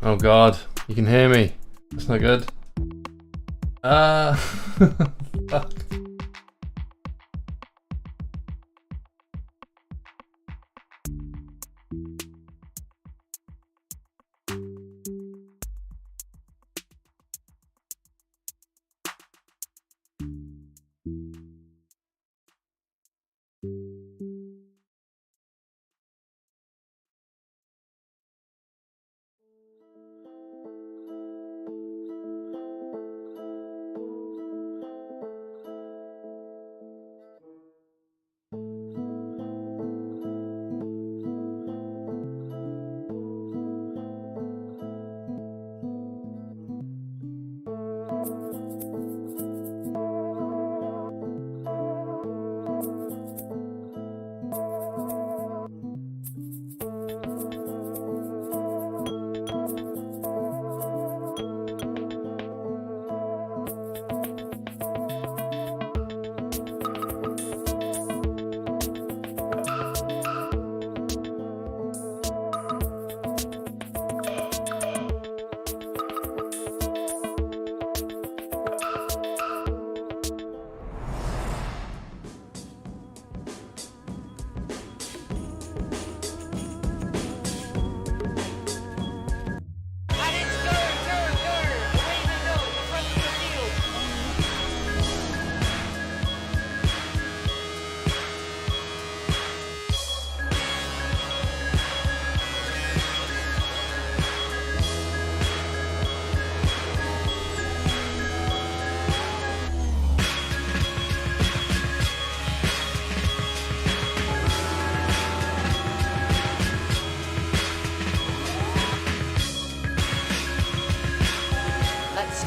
Oh god, you can hear me. That's not good. Fuck.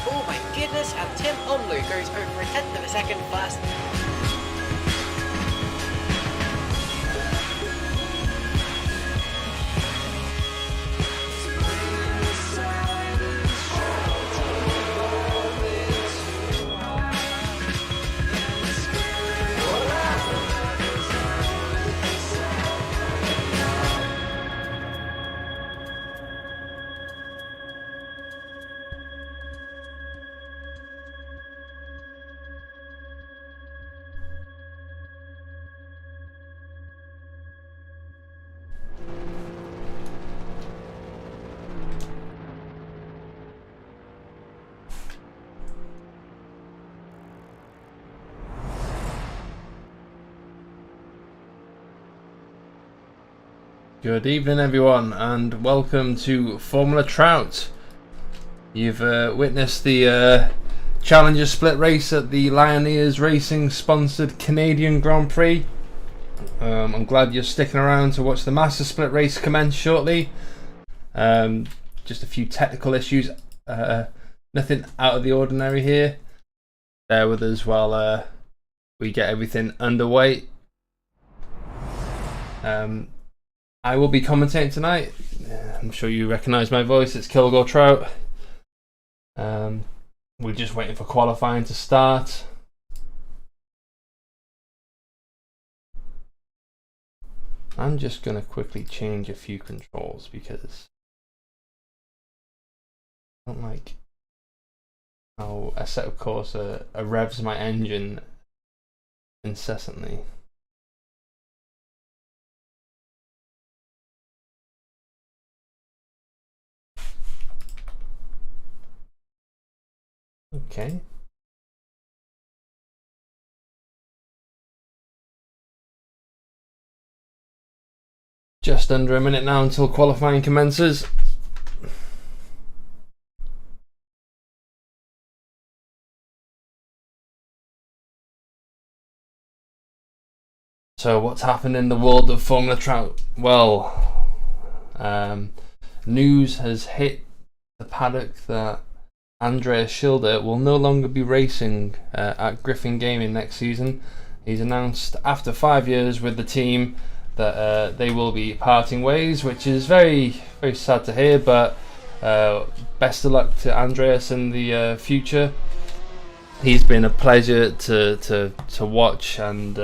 Oh my goodness, and Tim Omlu goes over a tenth of a second fast. Good evening everyone and welcome to Formula Trout. You've witnessed the Challenger split race at the Lioneers Racing sponsored Canadian Grand Prix. I'm glad you're sticking around to watch the Master split race commence shortly. Just a few technical issues, nothing out of the ordinary here. Bear with us while we get everything underway. I will be commentating tonight. I'm sure you recognise my voice. It's Kilgore Trout. We're just waiting for qualifying to start. I'm just going to quickly change a few controls because I don't like how Assetto Corsa revs my engine incessantly. Okay. Just under a minute now until qualifying commences. So what's happened in the world of Formula Trout? Well, news has hit the paddock that Andreas Schilder will no longer be racing at Griffin Gaming next season. He's announced after 5 years with the team that they will be parting ways, which is very, very sad to hear, but best of luck to Andreas in the future. He's been a pleasure to watch and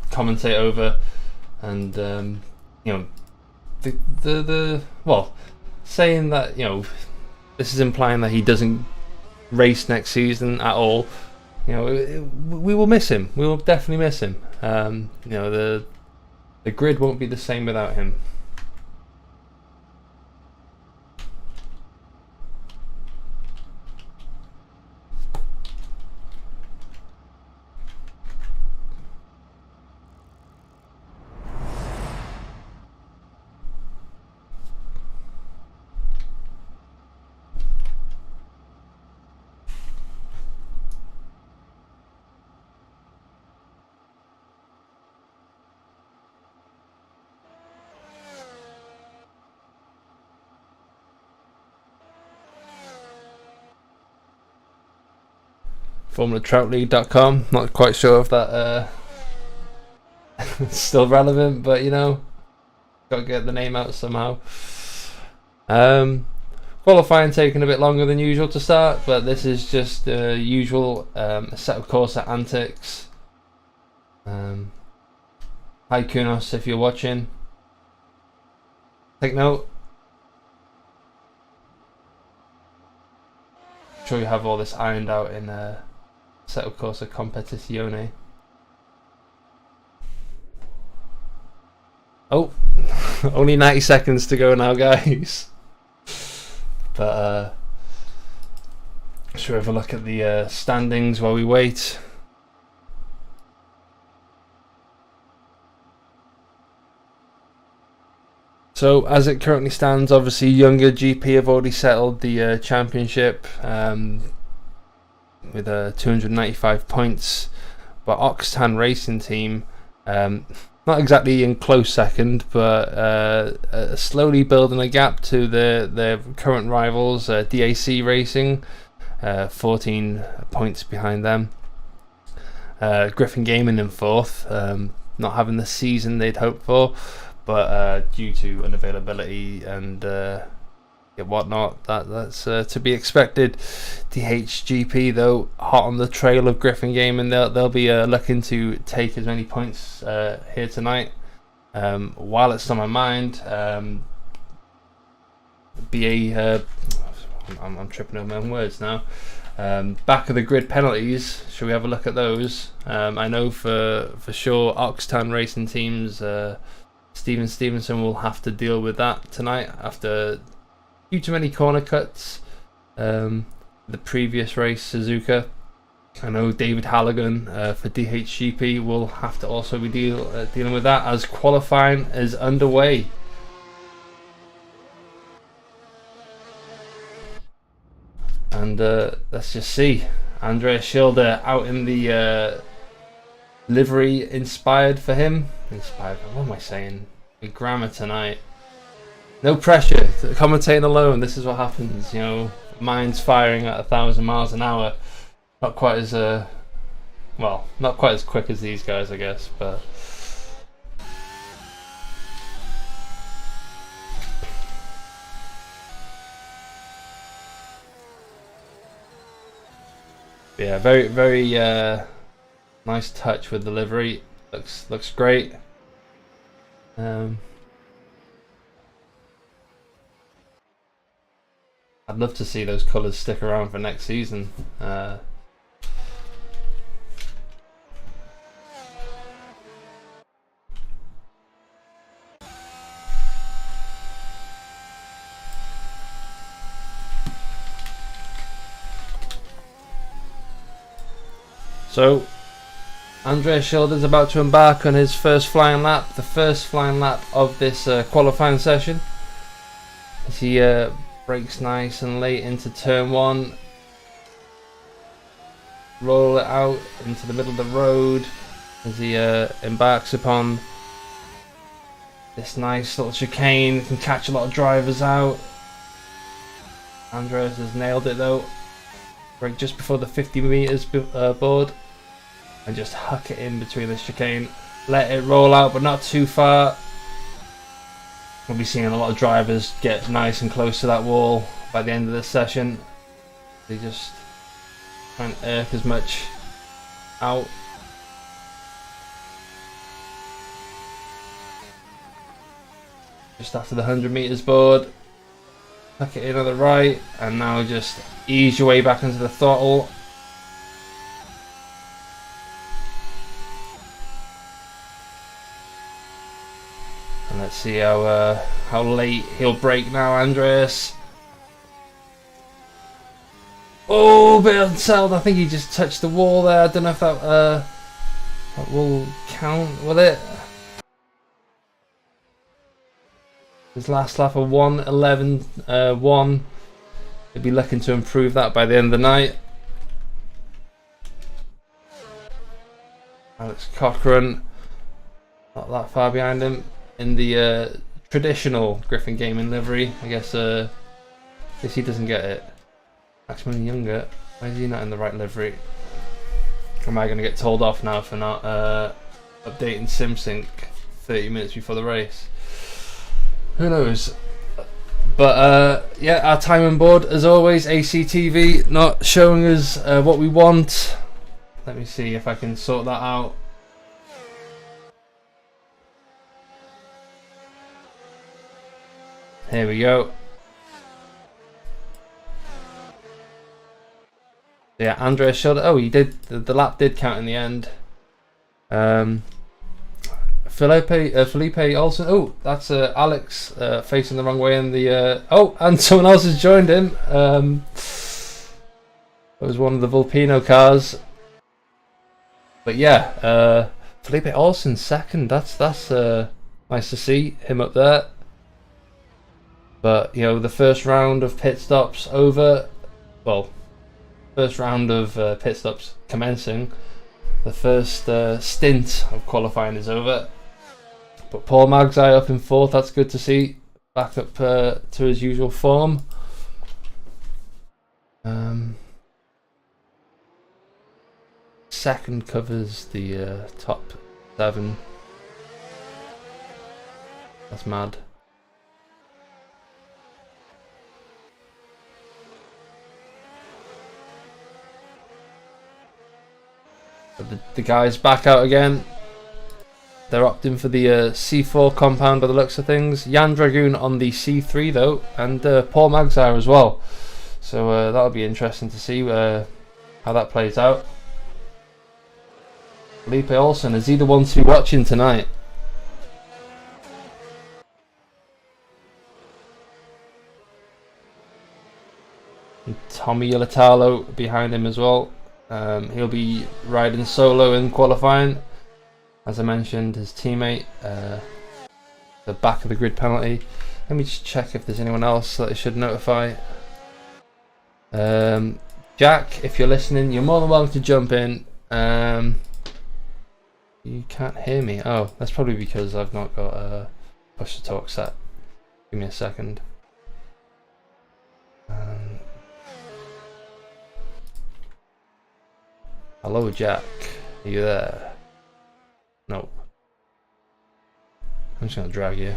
commentate over, and you know, the well, saying that, you know, this is implying that he doesn't race next season at all. You know, we will miss him. We will definitely miss him. You know, the grid won't be the same without him. FormulaTroutLeague.com. Not quite sure if that is still relevant, but you know, got to get the name out somehow. Qualifying taking a bit longer than usual to start, but this is just usual Assetto Corsa antics. Hi Kunos, if you're watching, take note. I'm sure you have all this ironed out in Assetto Corsa Competizione. Oh, only 90 seconds to go now, guys. But should we have a look at the standings while we wait? So as it currently stands, obviously Younger GP have already settled the championship with 295 points, but Oxtan Racing Team not exactly in close second, but slowly building a gap to their current rivals, DAC Racing, 14 points behind them. Griffin Gaming in fourth, not having the season they'd hoped for, but due to unavailability and whatnot, that's to be expected. DHGP though, hot on the trail of Griffin Gaming, they'll be looking to take as many points here tonight. While it's on my mind, BA, I'm tripping over my own words now. Back of the grid penalties, shall we have a look at those? I know for sure Oxtan Racing Teams, Steven Stevenson will have to deal with that tonight after too many corner cuts. The previous race, Suzuka. I know David Halligan for DHGP will have to also be dealing with that as qualifying is underway. And let's just see. Andreas Schilder out in the livery inspired for him. Inspired, what am I saying? The grammar tonight. No pressure, commentating alone, this is what happens, you know, minds firing at 1,000 miles an hour. Not quite as, well, not quite as quick as these guys, I guess, but... yeah, very, very nice touch with the livery. Looks great. I'd love to see those colours stick around for next season. So, Andreas Schilder's about to embark on his first flying lap, the first flying lap of this qualifying session. As he brakes nice and late into turn one, roll it out into the middle of the road, as he embarks upon this nice little chicane. Can catch a lot of drivers out. Andres has nailed it though. Brake just before the 50 meters board and just huck it in between the chicane. Let it roll out, but not too far. We'll be seeing a lot of drivers get nice and close to that wall by the end of this session. They just try and irk as much out. Just after the 100 meters board, tuck it in on the right, and now just ease your way back into the throttle. And let's see how late he'll brake now, Andreas. Oh, bit unsettled. I think he just touched the wall there. I don't know if that will count, will it? His last lap of 1:11.1. He'll be looking to improve that by the end of the night. Alex Cochran, not that far behind him in the traditional Griffin Gaming livery. I guess he doesn't get it. Maximum Younger, why is he not in the right livery? Am I going to get told off now for not updating SimSync 30 minutes before the race? Who knows? But yeah, our timing board, as always, ACTV, not showing us what we want. Let me see if I can sort that out. Here we go. Yeah, Andreas showed. Oh, he did. The lap did count in the end. Felipe Olsen. Oh, that's Alex facing the wrong way in the. Oh, and someone else has joined him. It was one of the Vulpino cars. But yeah, Felipe Olsen second. That's nice to see him up there. But you know, the first round of pit stops over. Well, first round of pit stops commencing. The first stint of qualifying is over. But Paul Magzai up in fourth. That's good to see. Back up to his usual form. Second covers the top 7. That's mad. But the guys back out again. They're opting for the C4 compound by the looks of things. Jan Dragoon on the C3 though, and Paul Magzire as well. So that'll be interesting to see how that plays out. Felipe Olsen, is he the one to be watching tonight? And Tommy Ilatalo behind him as well. He'll be riding solo in qualifying. As I mentioned, his teammate, the back of the grid penalty. Let me just check if there's anyone else that I should notify. Jack, if you're listening, you're more than welcome to jump in. You can't hear me. Oh, that's probably because I've not got a push to talk set. Give me a second. Hello, Jack. Are you there? No. I'm just gonna drag you.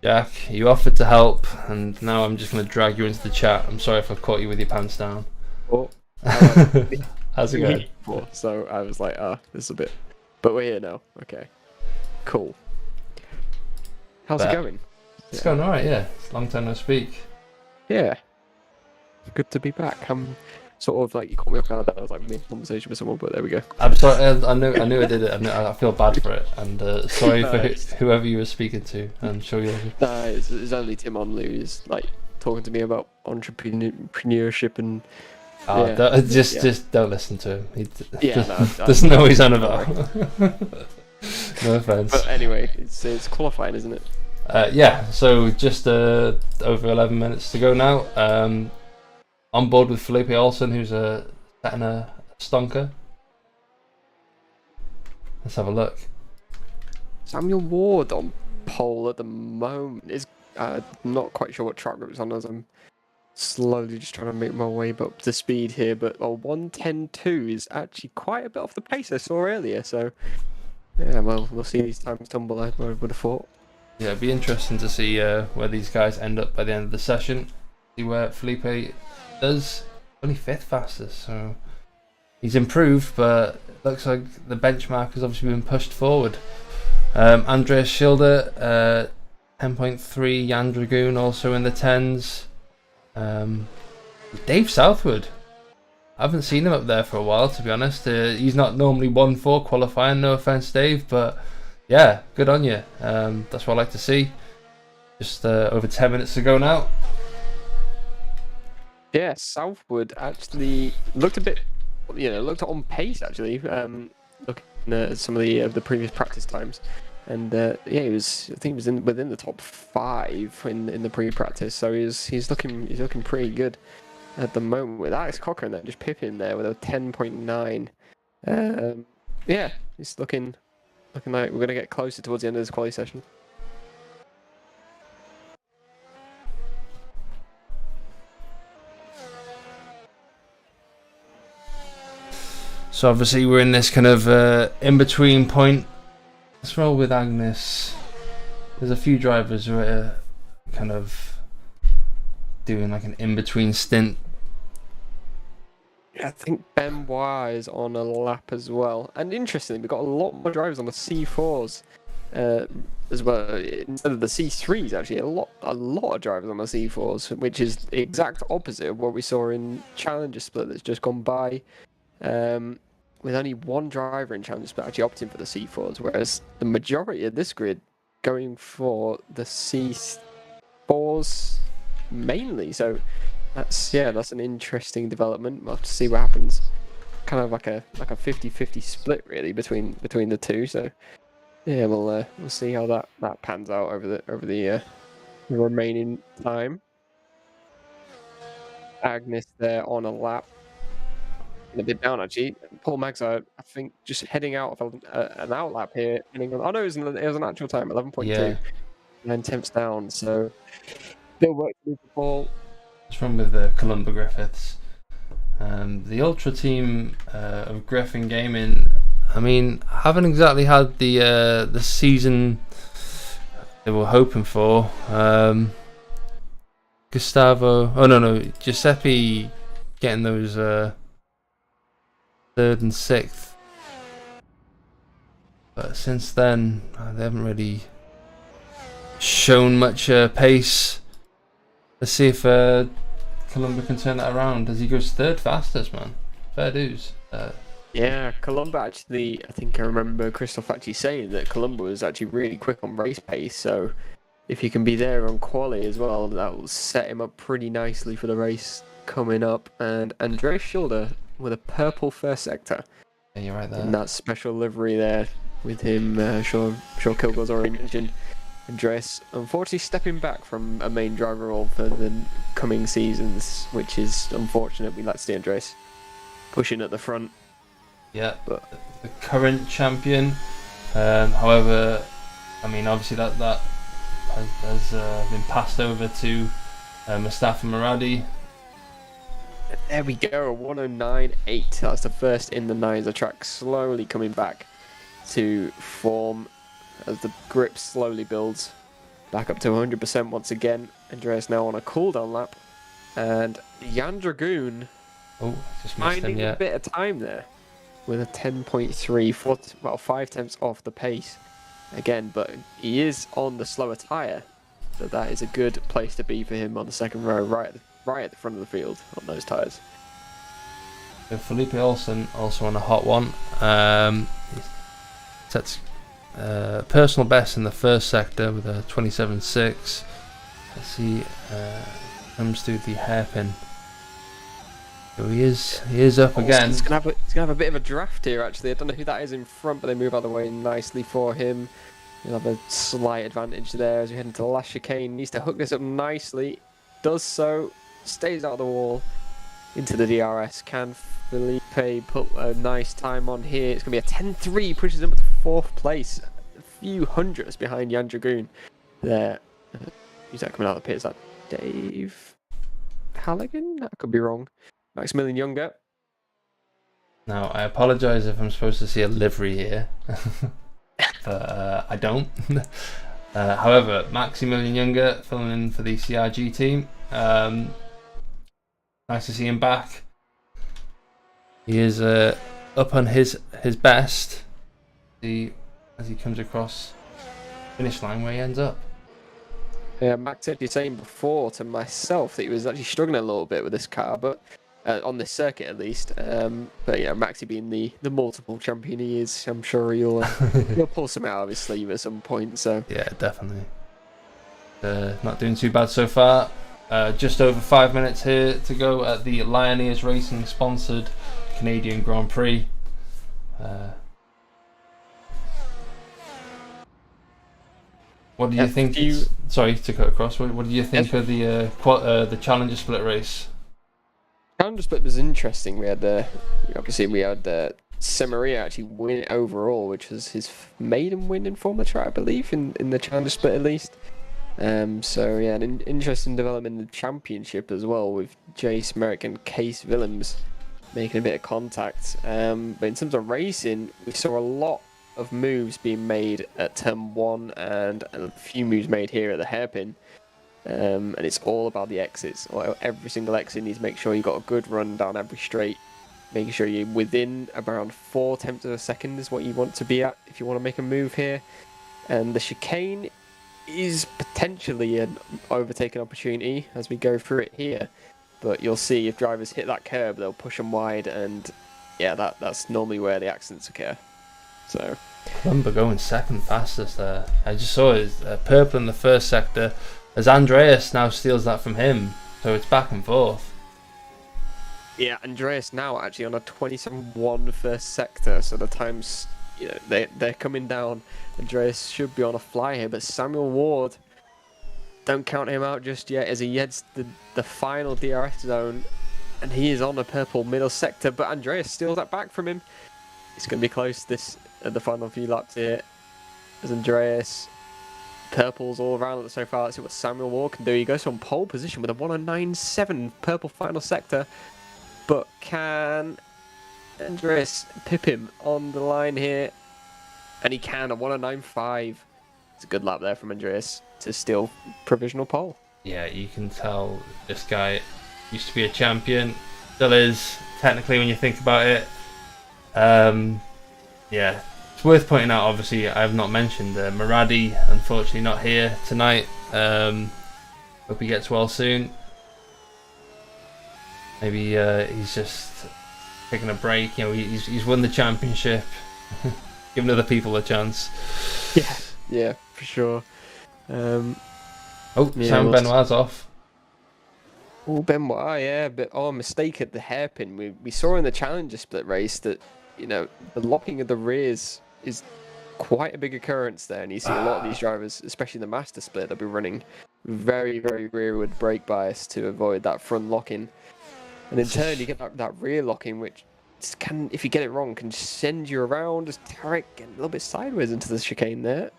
Jack, you offered to help, and now I'm just gonna drag you into the chat. I'm sorry if I've caught you with your pants down. Oh, How's it going? So I was like, this is a bit. But we're here now. Okay. Cool. How's it going? It's going alright, yeah. It's a long time no speak. Yeah. Good to be back. I'm sort of like, you caught me off guard. I was like mid conversation with someone, but there we go. I'm sorry. I knew I did it. I feel bad for it, and sorry for whoever you were speaking to. I'm sure you'll. No, it's only Tim Onloo who's like talking to me about entrepreneurship and. Just don't listen to him. He doesn't know what he's on about. No offense. But anyway, it's qualifying, isn't it? Yeah. So just over 11 minutes to go now. On board with Felipe Olsen, who's setting a stonker. Let's have a look. Samuel Ward on pole at the moment. Is not quite sure what track group it's on, as I'm slowly just trying to make my way up to speed here. But 1:10.2 is actually quite a bit off the pace I saw earlier. So yeah, well, we'll see these times tumble. I would have thought. Yeah, it'd be interesting to see where these guys end up by the end of the session. See where Felipe does. Only 5th fastest, so he's improved, but it looks like the benchmark has obviously been pushed forward. Andreas Schilder, 10.3, Jan Dragoon also in the 10s. Dave Southwood, I haven't seen him up there for a while, to be honest. He's not normally 1-4 qualifying, no offense Dave, but yeah, good on you. That's what I like to see. Just over 10 minutes to go now. Yeah, Southwood actually looked a bit, looked on pace actually. Looking at some of the previous practice times, and yeah, I think he was within the top 5 in the pre-practice. So he's looking pretty good at the moment, with Alex Cochran there just pipping there with a 10.9. Yeah, he's looking like we're gonna get closer towards the end of this quali session. So obviously we're in this kind of in-between point. Let's roll with Agnes. There's a few drivers who are kind of doing like an in-between stint. Yeah, I think Benoit is on a lap as well. And interestingly, we've got a lot more drivers on the C4s as well, instead of the C3s actually. A lot of drivers on the C4s, which is the exact opposite of what we saw in Challenger Split that's just gone by. With only one driver in Challenger Split actually opting for the C4s, whereas the majority of this grid going for the C4s mainly. So that's an interesting development. We'll have to see what happens. Kind of like a 50-50 split really between the two. So yeah, we'll see how that pans out over the remaining time. Agnes there on a lap. A bit down actually. Paul Magsa, I think, just heading out of an outlap here. Oh no, it was an actual time, 11.2. Yeah. 9/10 down. So still work to do for Paul. What's wrong with the Columba Griffiths? The Ultra team of Griffin Gaming, I mean, haven't exactly had the season they were hoping for. Giuseppe getting those 3rd and 6th, but since then they haven't really shown much pace. Let's see if Columba can turn that around as he goes 3rd fastest, man. Fair dues. Yeah, Columba actually, I think I remember Christoph actually saying that Columba was actually really quick on race pace, so if he can be there on quali as well, that will set him up pretty nicely for the race coming up. And Andreas Schilder with a purple first sector. Yeah, you're right there. And that special livery there with him, sure Kilgore's already mentioned. Andreas, unfortunately, stepping back from a main driver role for the coming seasons, which is unfortunate. We like to see Andreas pushing at the front. Yeah, but the current champion. However, I mean, obviously that has been passed over to Mustafa Maradi. There we go, 109.8. That's the first in the 9s. The track slowly coming back to form as the grip slowly builds back up to 100% once again. Andreas now on a cooldown lap, and Jan Dragoon just finding a bit of time there with a 10.3, 5/10 off the pace again, but he is on the slower tyre, so that is a good place to be for him on the second row, right at the front of the field on those tyres. So Felipe Olsen also on a hot one. Sets personal best in the first sector with a 27.6. Let's see, comes through the hairpin. So he is up again. He's gonna have a bit of a draft here actually. I don't know who that is in front, but they move out of the way nicely for him. He'll have a slight advantage there as we head into the last chicane. Needs to hook this up nicely. Does so. Stays out of the wall into the DRS. Can Felipe put a nice time on here? It's going to be a 10.3, pushes him up to 4th place, a few hundredths behind Jan Dragoon there. Who's that coming out of the pit? Is that Dave Halligan? I could be wrong. Maximilian Younger. Now, I apologise if I'm supposed to see a livery here, but I don't. However, Maximilian Younger filling in for the CRG team. Nice to see him back. He is up on his best. As he comes across the finish line where he ends up. Yeah, Max actually saying before to myself that he was actually struggling a little bit with this car, but on this circuit at least. But yeah, Maxi being the multiple champion he is, I'm sure he'll pull some out of his sleeve at some point. So yeah, definitely. Not doing too bad so far. Just over 5 minutes here to go at the Lioneers Racing sponsored Canadian Grand Prix. What do you think? Sorry to cut across. What do you think of the Challenger split race? Challenger split was interesting. We had Samaria actually win overall, which was his maiden win in Formula Track, I believe, in the Challenger split at least. So yeah, an interesting development in the championship as well, with Jace Merrick and Case Willems making a bit of contact. But in terms of racing, we saw a lot of moves being made at turn 1 and a few moves made here at the hairpin. And it's all about the exits. Every single exit needs to make sure you've got a good run down every straight. Making sure you're within around 4 tenths of a second is what you want to be at if you want to make a move here. And the chicane is potentially an overtaking opportunity as we go through it here. But you'll see if drivers hit that curb, they'll push them wide, and yeah, that's normally where the accidents occur. So Columba going second fastest there. I just saw it, purple in the first sector, as Andreas now steals that from him, so it's back and forth. Yeah, Andreas now actually on a 27.1 first sector, so the times, they're coming down. Andreas should be on a fly here, but Samuel Ward, don't count him out just yet as he heads the final DRS zone, and he is on the purple middle sector, but Andreas steals that back from him. It's going to be close at the final few laps here, as Andreas, purples all around so far. Let's see what Samuel Ward can do. He goes on pole position with a 109.7 purple final sector, but can Andreas pip him on the line here? And he can, a 109.5. It's a good lap there from Andreas to steal provisional pole. Yeah, you can tell this guy used to be a champion, still is, technically, when you think about it. Yeah, it's worth pointing out, obviously, I have not mentioned Maradi, unfortunately not here tonight. Hope he gets well soon. Maybe he's just taking a break. He's won the championship. Giving other people a chance. Yeah, for sure. Sam Benoit's off. Oh, Benoit, yeah, but mistake at the hairpin. We saw in the Challenger split race that the locking of the rears is quite a big occurrence there, and you see a lot of these drivers, especially the Master Split, they'll be running very, very rearward brake bias to avoid that front locking. And in turn, you get that rear locking, which can, if you get it wrong, can send you around as Tarek getting a little bit sideways into the chicane there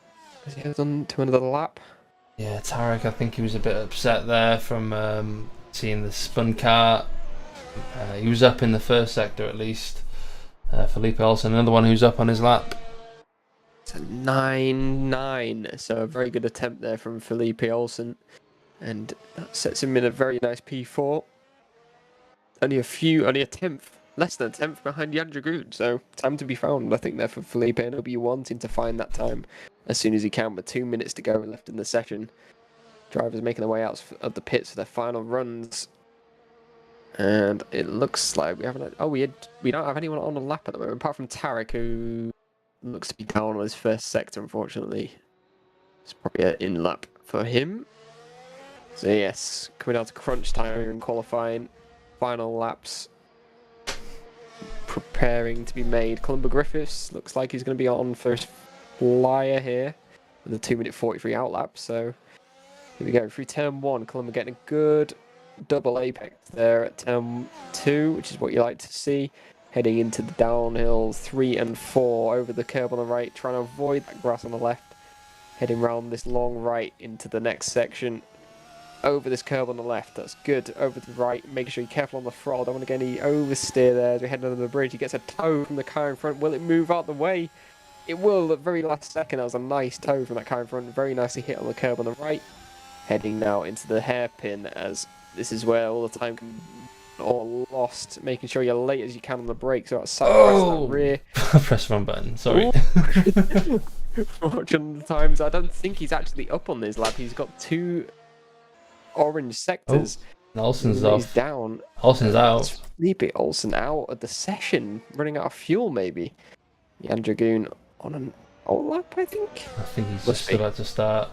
as he goes on to another lap. Yeah, Tarek, I think he was a bit upset there from seeing the spun car. He was up in the first sector at least. Felipe Olsen, another one who's up on his lap. It's a 9.9, so a very good attempt there from Felipe Olsen, and that sets him in a very nice P4. Only a tenth, less than a tenth behind Jan Dragoon, so time to be found, I think, there for Felipe, and he'll be wanting to find that time as soon as he can, with 2 minutes to go left in the session. Drivers making their way out of the pits for their final runs. And it looks like we don't have anyone on the lap at the moment, apart from Tarek, who looks to be down on his first sector, unfortunately. It's probably an in lap for him. So yes, coming down to crunch time here in qualifying. Final laps preparing to be made. Columba Griffiths looks like he's going to be on first flyer here with a 2-minute 43 out lap. So here we go, through turn 1, Columba getting a good double apex there at turn 2, which is what you like to see. heading into the downhill 3 and 4 over the curb on the right, trying to avoid that grass on the left, heading round this long right into the next section, over this curb on the left. That's good. Over to the right, making sure you're careful on the throttle. Don't want to get any oversteer there as we head under the bridge. He gets a toe from the car in front. Will it move out the way? It will at the very last second. That was a nice toe from that car in front. Very nicely hit on the curb on the right. Heading now into the hairpin, as this is where all the time can all lost. Making sure you're late as you can on the brakes. So that's that rear. Press the wrong button. Sorry. Watching the times, I don't think he's actually up on this lap. He's got 2 orange sectors. Oh, Olsen's off. He's down. Olsen's out. Felipe Olsen out of the session, running out of fuel maybe. Jan Dragoon on an old lap, I think. I think he's just about to start.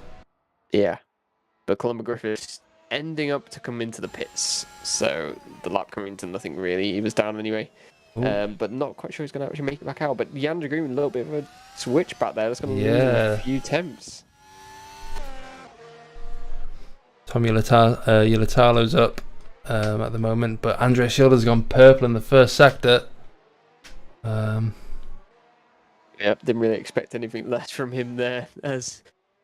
Yeah. But Columba Griffiths ending up to come into the pits. So the lap coming to nothing really. He was down anyway. But not quite sure he's going to actually make it back out. But Jan Dragoon, a little bit of a switch back there. That's going to lose a few temps. Tommy Ulatalo's up at the moment, but Andrea Schilder's gone purple in the first sector. Yep, didn't really expect anything less from him there. As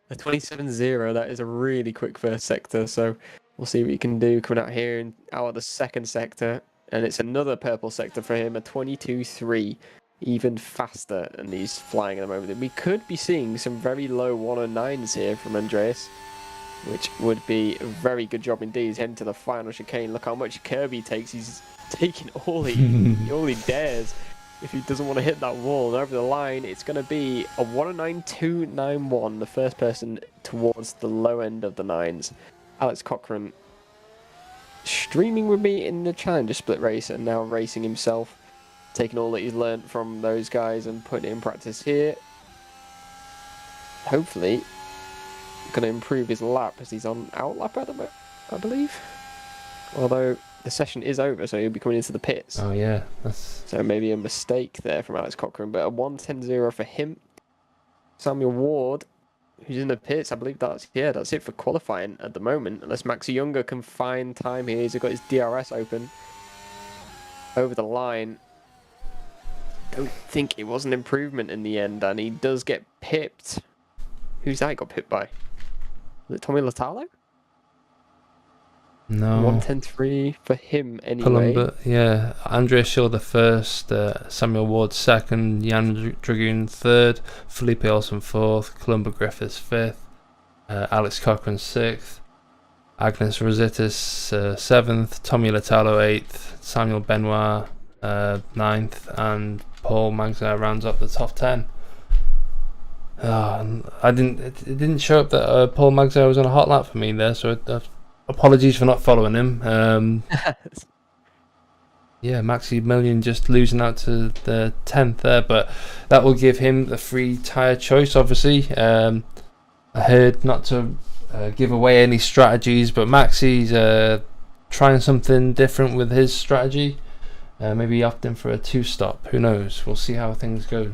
a 27.0, that is a really quick first sector, so we'll see what he can do coming out here and out of the second sector. And it's another purple sector for him, a 22.3, even faster, and he's flying at the moment. We could be seeing some very low 109s here from Andreas, which would be a very good job indeed. He's heading to the final chicane. Look how much curb he takes. He's taking all he dares. If he doesn't want to hit that wall and over the line, it's going to be a 109.291, the first person towards the low end of the 9s. Alex Cochran streaming with me in the Challenger split race and now racing himself, taking all that he's learned from those guys and putting it in practice here. Hopefully going to improve his lap as he's on out lap at the moment, I believe. Although the session is over, so he'll be coming into the pits. Oh yeah, that's so maybe a mistake there from Alex Cochran, but a 1:10.0 for him. Samuel Ward, who's in the pits, I believe that's it for qualifying at the moment. Unless Max Younger can find time here, he's got his DRS open over the line. Don't think it was an improvement in the end, and he does get pipped. Who's that he got pipped by? Was it Tommy Latalo? No. 1:10.3 for him anyway. Columba, yeah. Andrea Schilder first, Samuel Ward second, Jan Dragoon third, Felipe Olsen fourth, Columba Griffiths fifth, Alex Cochran sixth, Agnes Rositis seventh, Tommy Latalo eighth, Samuel Benoit ninth, and Paul Magza rounds up the top 10. It didn't show up that Paul Magza was on a hot lap for me there, so apologies for not following him. Yeah, Maximilian just losing out to the 10th there, but that will give him the free tyre choice, obviously. I heard not to give away any strategies, but Maxi's trying something different with his strategy. Maybe opting for a 2-stop. Who knows? We'll see how things go.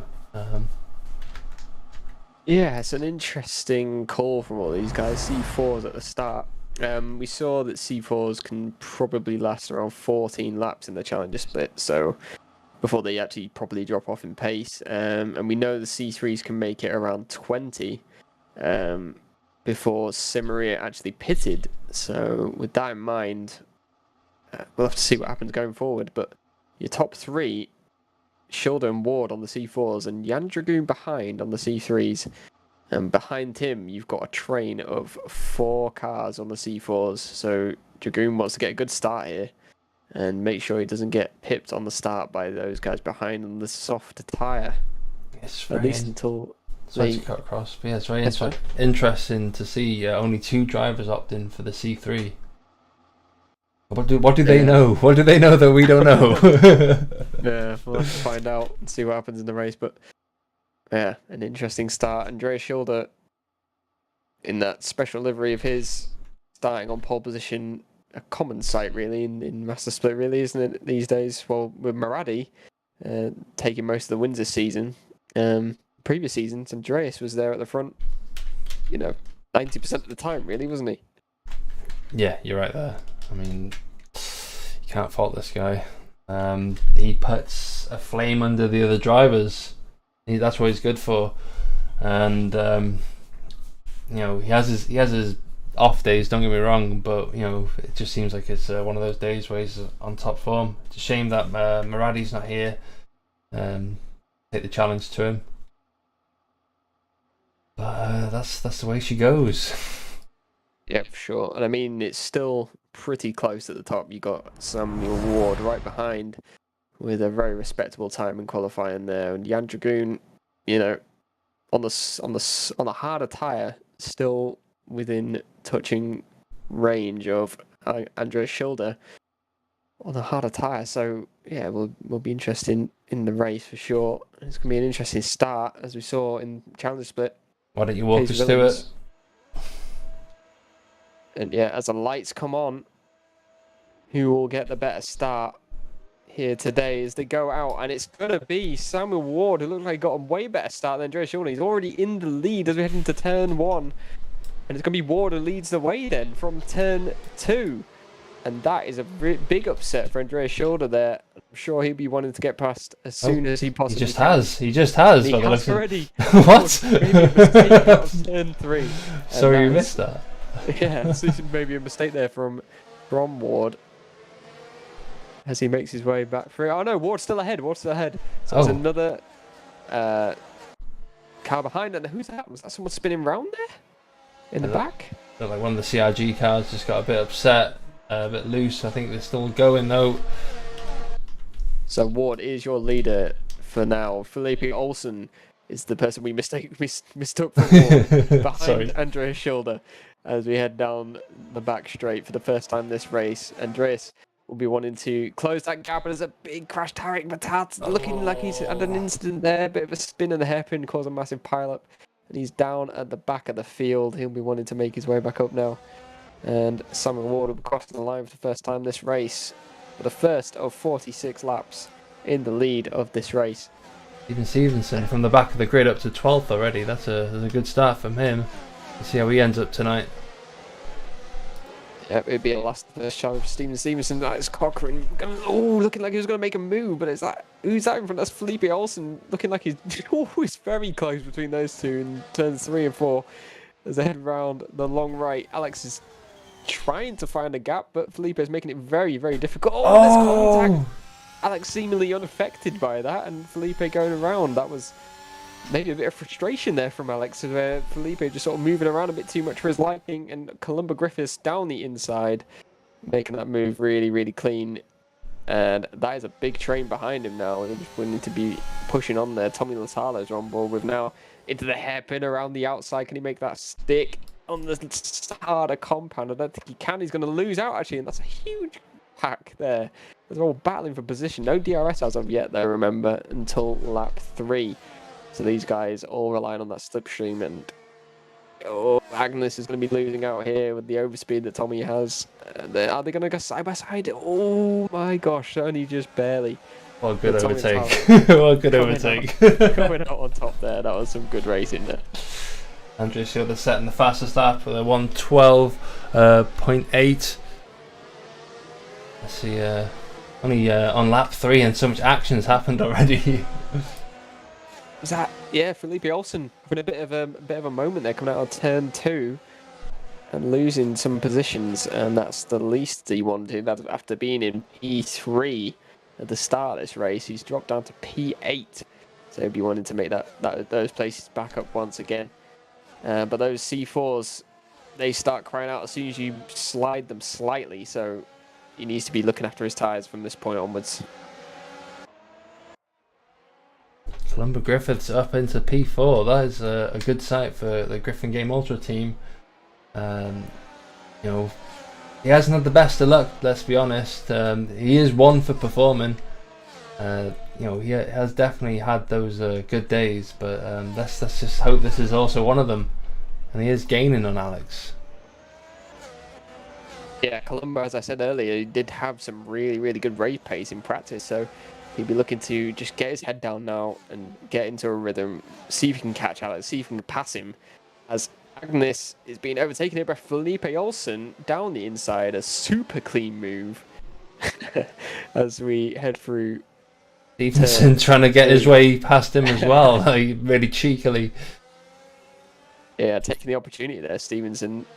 Yeah, it's an interesting call from all these guys. C4s at the start. We saw that C4s can probably last around 14 laps in the Challenger split, so before they actually probably drop off in pace. And we know the C3s can make it around 20 before Simaria actually pitted. So with that in mind, we'll have to see what happens going forward. But your top 3, Schilder and Ward on the C4s, and Jan Dragoon behind on the C3s. And behind him, you've got a train of 4 cars on the C4s. So Dragoon wants to get a good start here and make sure he doesn't get pipped on the start by those guys behind on the soft tyre. At least until Sorry to cut across, but yeah, it's very interesting to see only 2 drivers opt in for the C3. What do they know? What do they know that we don't know? Yeah, we'll have to find out and see what happens in the race. But yeah, an interesting start. Andreas Schilder in that special livery of his, starting on pole position, a common sight really in Master Split, really, isn't it, these days? Well, with Maradi taking most of the wins this season. Previous seasons, Andreas was there at the front, 90% of the time, really, wasn't he? Yeah, you're right there. I mean, you can't fault this guy. He puts gets a flame under the other drivers. That's what he's good for. And you know, he has his off days, don't get me wrong, but you know, it just seems like it's one of those days where he's on top form. It's a shame that Maradi's not here. Take the challenge to him, but that's the way she goes. Yeah, for sure. And I mean, it's still pretty close at the top. You got Samuel Ward right behind with a very respectable time in qualifying there, and Jan Dragoon, you know, on a harder tyre, still within touching range of Andreas Schilder on a harder tyre. So yeah, will be interesting in the race for sure. It's gonna be an interesting start, as we saw in Challenger Split. Why don't you walk us through it? And yeah, as the lights come on, who will get the better start here today as they go out? And it's going to be Samuel Ward, who looks like he got a way better start than Andreas Schilder. He's already in the lead as we head into turn 1. And it's going to be Ward who leads the way then from turn 2. And that is a big upset for Andreas Schilder there. I'm sure he'll be wanting to get past as soon as he possibly can. He just has. He has already. What? Maybe a mistake out of turn 3. Sorry you missed that. Yeah, so maybe a mistake there from Ward as he makes his way back through. Oh no, Ward's still ahead. So there's another car behind. And who's that? Was that someone spinning round there in the back? Looked like one of the CRG cars just got a bit upset, a bit loose. I think they're still going though. So Ward is your leader for now. Felipe Olsen is the person we mistook for Ward behind Andreas Schilder as we head down the back straight for the first time this race. Andreas will be wanting to close that gap, and there's a big crash. Tarek Matat looking like he's had an incident there, a bit of a spin in the hairpin, caused a massive pileup, and he's down at the back of the field. He'll be wanting to make his way back up now. And Samuel Ward will be crossing the line for the first time this race, for the first of 46 laps in the lead of this race. Even Stevenson from the back of the grid up to 12th already. That's a good start from him. Let's see how he ends up tonight. Yeah, it'd be a last shot of Stevenson. That's Cochrane. Looking like he was going to make a move, but it's like, who's that in front? That's Felipe Olsen, looking like he's always very close between those two in turns 3 and 4 as they head round the long right. Alex is trying to find a gap, but Felipe is making it very, very difficult. There's contact. Alex seemingly unaffected by that, and Felipe going around. That was maybe a bit of frustration there from Alex, where Felipe just sort of moving around a bit too much for his liking, and Columba Griffiths down the inside, making that move really, really clean. And that is a big train behind him now. We need to be pushing on there. Tommy Latalo's on board with now into the hairpin around the outside. Can he make that stick on the harder compound? I don't think he can. He's going to lose out, actually, and that's a huge pack there. They're all battling for position. No DRS as of yet, though, remember, until lap 3. So these guys all relying on that slipstream, and Agnes is going to be losing out here with the overspeed that Tommy has. Are they going to go side by side? Oh my gosh, only just barely. What a good overtake. What a good overtake. Coming out on top there, that was some good racing there. Andreas Schilder setting the fastest lap with a 1:12.8. Let's see, only on lap 3 and so much action's happened already. Was that, yeah, Felipe Olsen having a bit of a moment there, coming out on turn 2 and losing some positions, and that's the least he wanted. After being in P3 at the start of this race, he's dropped down to P8, so he'll be wanting to make those places back up once again. But those C4s, they start crying out as soon as you slide them slightly, so he needs to be looking after his tyres from this point onwards. Columba Griffiths up into P4. That is a good sight for the Griffin Game Ultra team. You know, he hasn't had the best of luck, let's be honest. He is one for performing. You know, he has definitely had those good days, but let's just hope this is also one of them. And he is gaining on Alex. Yeah, Columba, as I said earlier, he did have some really, really good race pace in practice, so he'll be looking to just get his head down now and get into a rhythm, see if he can catch Alex, see if he can pass him, as Agnes is being overtaken here by Felipe Olsen down the inside. A super clean move as we head through Stevenson trying to get his way past him as well, like, really cheekily. Yeah, taking the opportunity there, Stevenson,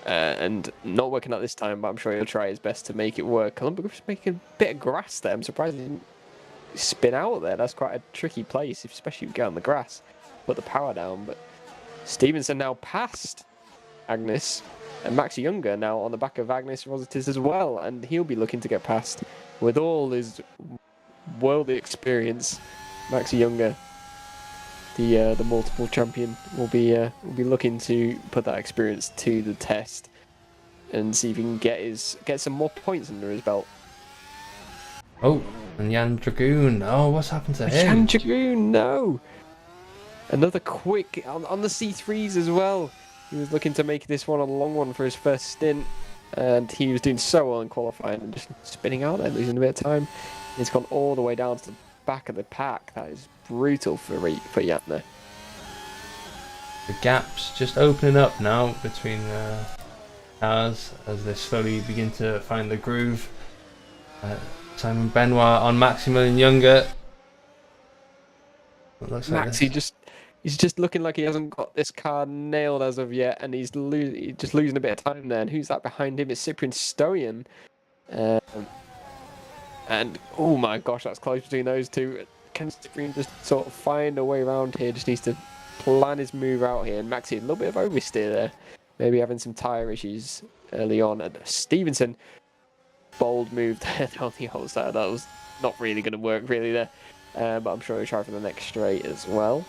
and not working out this time, but I'm sure he'll try his best to make it work. Columbus making a bit of grass there. I'm surprised he didn't spin out there. That's quite a tricky place, especially if you get on the grass. Put the power down, but Stevenson now past Agnes, and Max Younger now on the back of Agnes Rositis as well, and he'll be looking to get past with all his worldly experience. Max Younger, the multiple champion, will be looking to put that experience to the test and see if he can get some more points under his belt. Oh, and Jan Dragoon. Oh, what's happened to him? Jan Dragoon, no! Another quick on the C3s as well. He was looking to make this one a long one for his first stint, and he was doing so well in qualifying and just spinning out there, losing a bit of time. He's gone all the way down to the back of the pack. That is brutal for Jan there. The gap's just opening up now between cars as they slowly begin to find the groove. Simon Benoit on Maximilian Younger. It looks like he's just looking like he hasn't got this car nailed as of yet, and he's just losing a bit of time there. And who's that behind him? It's Cyprian Stoyan. And oh my gosh, that's close between those two. Can Cyprian just sort of find a way around here? Just needs to plan his move out here. And Maxi, a little bit of oversteer there. Maybe having some tyre issues early on. And Stevenson, bold move there down the outside. That was not really going to work really there. But I'm sure he'll try for the next straight as well.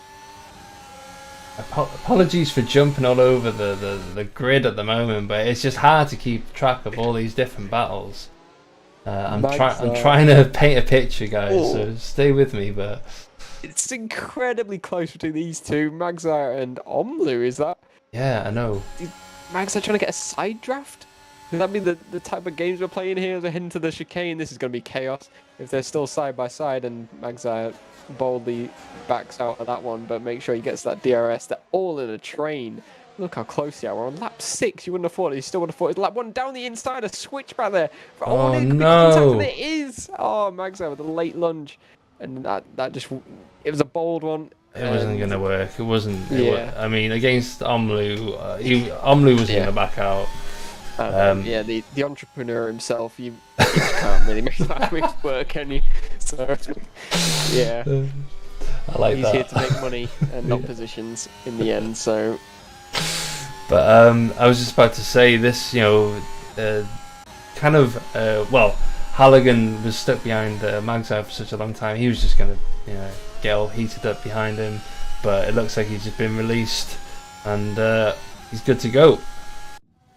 Apologies for jumping all over the grid at the moment, but it's just hard to keep track of all these different battles. I'm trying to paint a picture, guys, so stay with me. But it's incredibly close between these two, Magzar and Omlu. Is that? Yeah, I know. Magzar trying to get a side draft? Does that mean the type of games we're playing here as we're heading to the chicane? This is going to be chaos if they're still side by side, and Magzar boldly backs out of that one, but make sure he gets that DRS. They're all in a train. Look how close they are. We're on lap 6. You wouldn't have thought it. You still would have thought it. Lap 1 down the inside. A switch back there. Oh no! And it is. Oh, Magzar with a late lunge, and that just, it was a bold one. It wasn't going to work. It wasn't. I mean, against Omlu, Omlu was going to back out. Yeah, the entrepreneur himself, you can't really make that work, can you? So, yeah. I like He's that. here to make money and not positions in the end, so. But I was just about to say this, Halligan was stuck behind Magzar for such a long time. He was just going to, get all heated up behind him. But it looks like he's just been released, and he's good to go.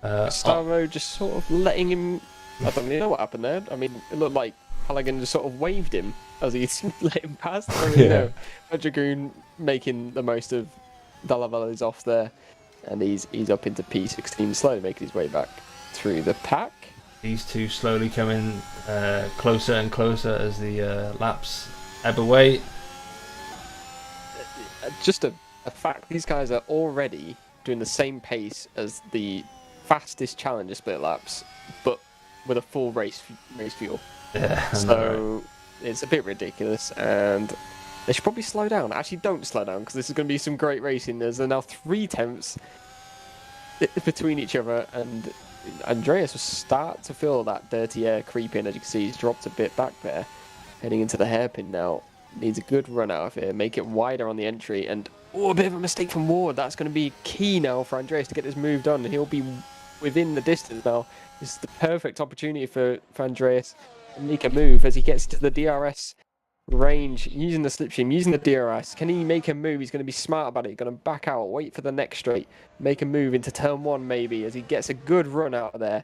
Gustavo just sort of letting him. I don't really know what happened there. I mean, it looked like Halligan just sort of waved him as he let him pass. Dragoon making the most of Dalavalle's off there, and he's up into P16, slowly making his way back through the pack. These two slowly coming closer and closer as the laps ebb away. Just a fact, these guys are already doing the same pace as the fastest Challenger split laps, but with a full race fuel. Yeah, so it's a bit ridiculous, and they should probably slow down. Actually, don't slow down, because this is going to be some great racing. There's now 3 tenths between each other, and Andreas will start to feel that dirty air creep in. As you can see, he's dropped a bit back there, heading into the hairpin now. Needs a good run out of here, make it wider on the entry, and a bit of a mistake from Ward. That's going to be key now for Andreas to get this move done. He'll be within the distance now. This is the perfect opportunity for Andreas to make a move as he gets to the DRS range, using the slipstream, using the DRS. Can he make a move? He's going to be smart about it. He's going to back out, wait for the next straight, make a move into turn 1 maybe, as he gets a good run out of there.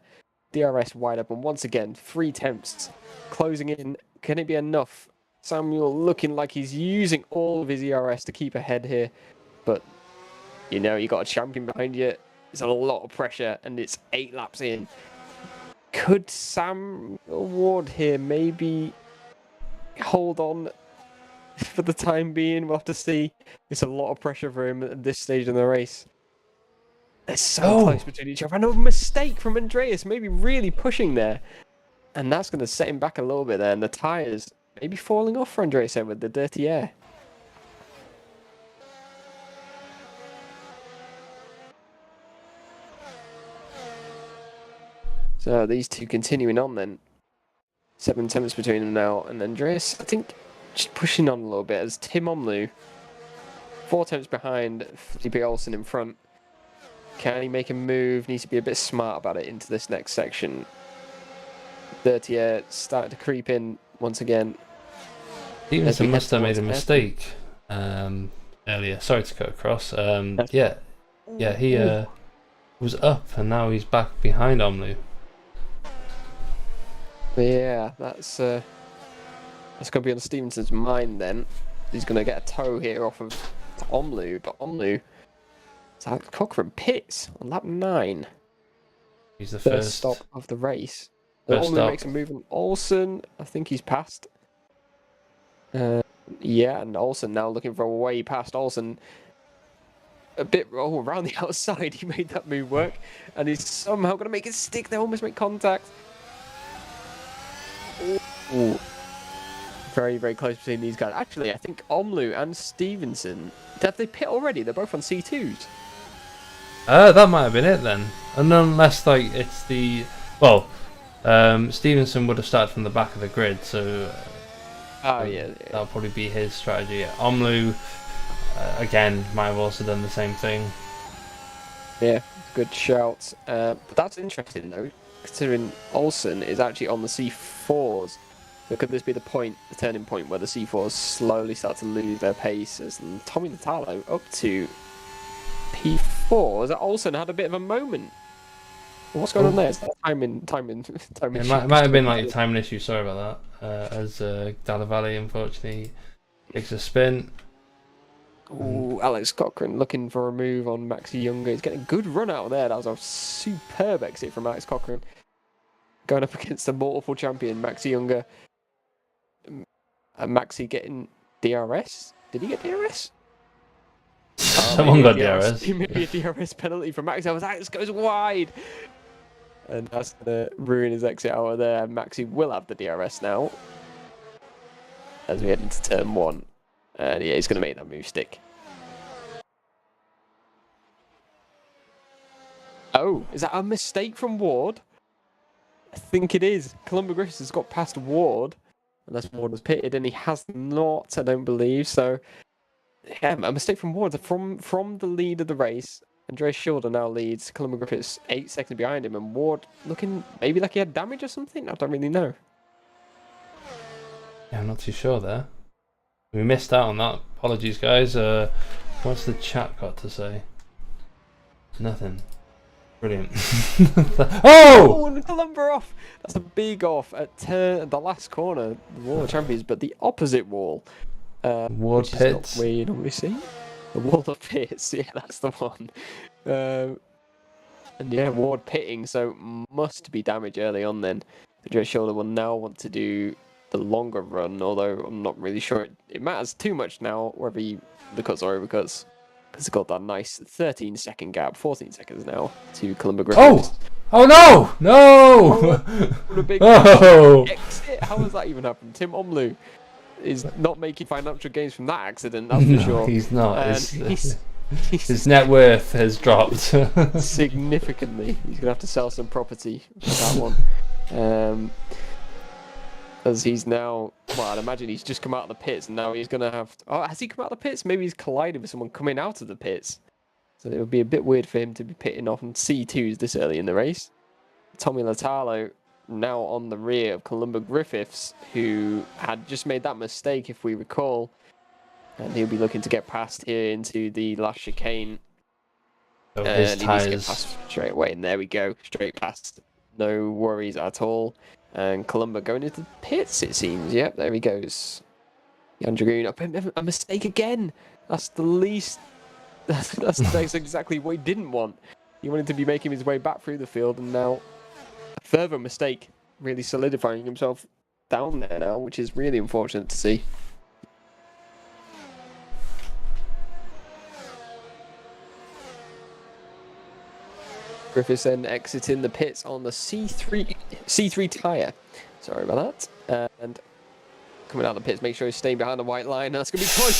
DRS wide open once again, 3 tenths closing in. Can it be enough? Samuel looking like he's using all of his ERS to keep ahead here, but you got a champion behind you. It's a lot of pressure, and it's 8 laps in. Could Sam Ward here maybe hold on for the time being? We'll have to see. It's a lot of pressure for him at this stage in the race. They're so close between each other. And a mistake from Andreas, maybe really pushing there. And that's going to set him back a little bit there. And the tyres, maybe falling off for Andreas there with the dirty air. So these two continuing on then. 7 attempts between them now, and Andreas, I think, just pushing on a little bit as Tim Omlu, 4 attempts behind, Felipe Olsen in front. Can he make a move? Needs to be a bit smart about it into this next section. Dirty air starting to creep in once again. Stevenson must have made a mistake earlier. Sorry to cut across. Yeah, he was up and now he's back behind Omlu. Yeah, that's going to be on Stevenson's mind then. He's going to get a toe here off of Omlu, but Omlu, Alex Cochrane pits on lap 9. He's the first stop of the race. First Omlu stop. makes a move on Olsen. I think he's passed. Yeah, and Olsen now looking for a way past Olsen. A bit around the outside, he made that move work, and he's somehow going to make it stick. They almost make contact. Ooh. Very, very close between these guys. Actually, I think Omlu and Stevenson, have they pit already? They're both on C2s. That might have been it then. And unless like it's the Stevenson would have started from the back of the grid, so yeah, that'll probably be his strategy. Omlu again might have also done the same thing. Yeah, good shout. But that's interesting though, considering Olsen is actually on the C4s. So could this be the turning point where the C4s slowly start to lose their pace as Tommy Natalo up to P4? As Olsen had a bit of a moment. What's going on there? Is that timing It might have been like a timing issue. Sorry about that. As Dalla Valle unfortunately takes a spin. Ooh, Alex Cochrane looking for a move on Maxi Younger. He's getting a good run out of there. That was a superb exit from Alex Cochrane. Going up against the multiple champion, Maxi Younger. Maxi getting DRS? Did he get DRS? Someone got DRS. Maybe a DRS penalty from Maxi. Alex goes wide. And that's going to ruin his exit out of there. Maxi will have the DRS now. As we head into turn 1. And yeah, he's going to make that move stick. Oh, is that a mistake from Ward? I think it is. Columba Griffiths has got past Ward. Unless Ward was pitted, and he has not, I don't believe. So, yeah, a mistake from Ward. From the lead of the race, Andreas Schilder now leads. Columba Griffiths 8 seconds behind him. And Ward looking maybe like he had damage or something? I don't really know. Yeah, I'm not too sure there. We missed out on that. Apologies, guys. What's the chat got to say? Nothing. Brilliant. Oh! And Columba off. That's a big off at the last corner. The wall of champions, but the opposite wall. Ward which is pits. not where you normally see. The wall of pits. Yeah, that's the one. And yeah, Ward pitting, so must be damage early on then. Andreas Schilder will now want to do the longer run, although I'm not really sure it matters too much now whether he undercuts or overcuts. Because it's got that nice 13-second gap, 14 seconds now to Columba Griffiths. Oh no! No! What a big Oh! exit. How has that even happened? Tim Omlu is not making financial gains from that accident, that's for sure. He's not. And His net worth has dropped significantly. He's going to have to sell some property for that one. As he's now, well, I'd imagine he's just come out of the pits, and now he's going to have... Oh, has he come out of the pits? Maybe he's collided with someone coming out of the pits. So it would be a bit weird for him to be pitting off on C2s this early in the race. Tommy Latalo now on the rear of Columba Griffiths, who had just made that mistake, if we recall. And he'll be looking to get past here into the last chicane. So his and he needs to get tyres. past straight away, and there we go. Straight past. No worries at all. And Columba going into the pits, it seems. Yep, there he goes. Jan Dragoon, a mistake again. That's the least... That's exactly what he didn't want. He wanted to be making his way back through the field, and now a further mistake, really solidifying himself down there now, which is really unfortunate to see. Griffiths then exiting the pits on the C3 tyre. Sorry about that. And coming out of the pits. Make sure he's staying behind the white line. That's going to be close.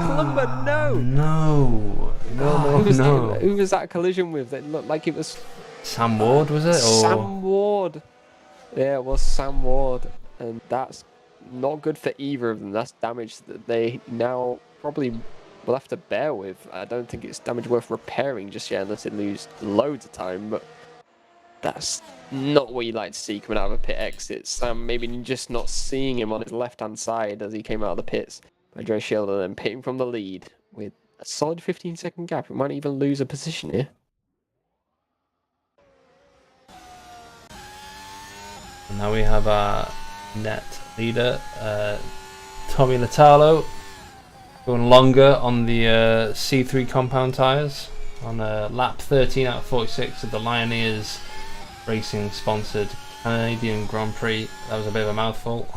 Columba, no! No. Who was that collision with? It looked like it was... Sam Ward, was it? Sam Ward. Yeah, it was Sam Ward. And that's not good for either of them. That's damage that they now probably will have to bear with. I don't think it's damage worth repairing just yet unless it loses loads of time. But that's not what you like to see coming out of a pit exit. Sam maybe just not seeing him on his left-hand side as he came out of the pits. Andreas Schilder then pitting from the lead with a solid 15-second gap. It might even lose a position here. And now we have our net leader, Tommy Natalo, going longer on the C3 compound tyres on lap 13 out of 46 of the Lioneers Racing sponsored Canadian Grand Prix. That was a bit of a mouthful.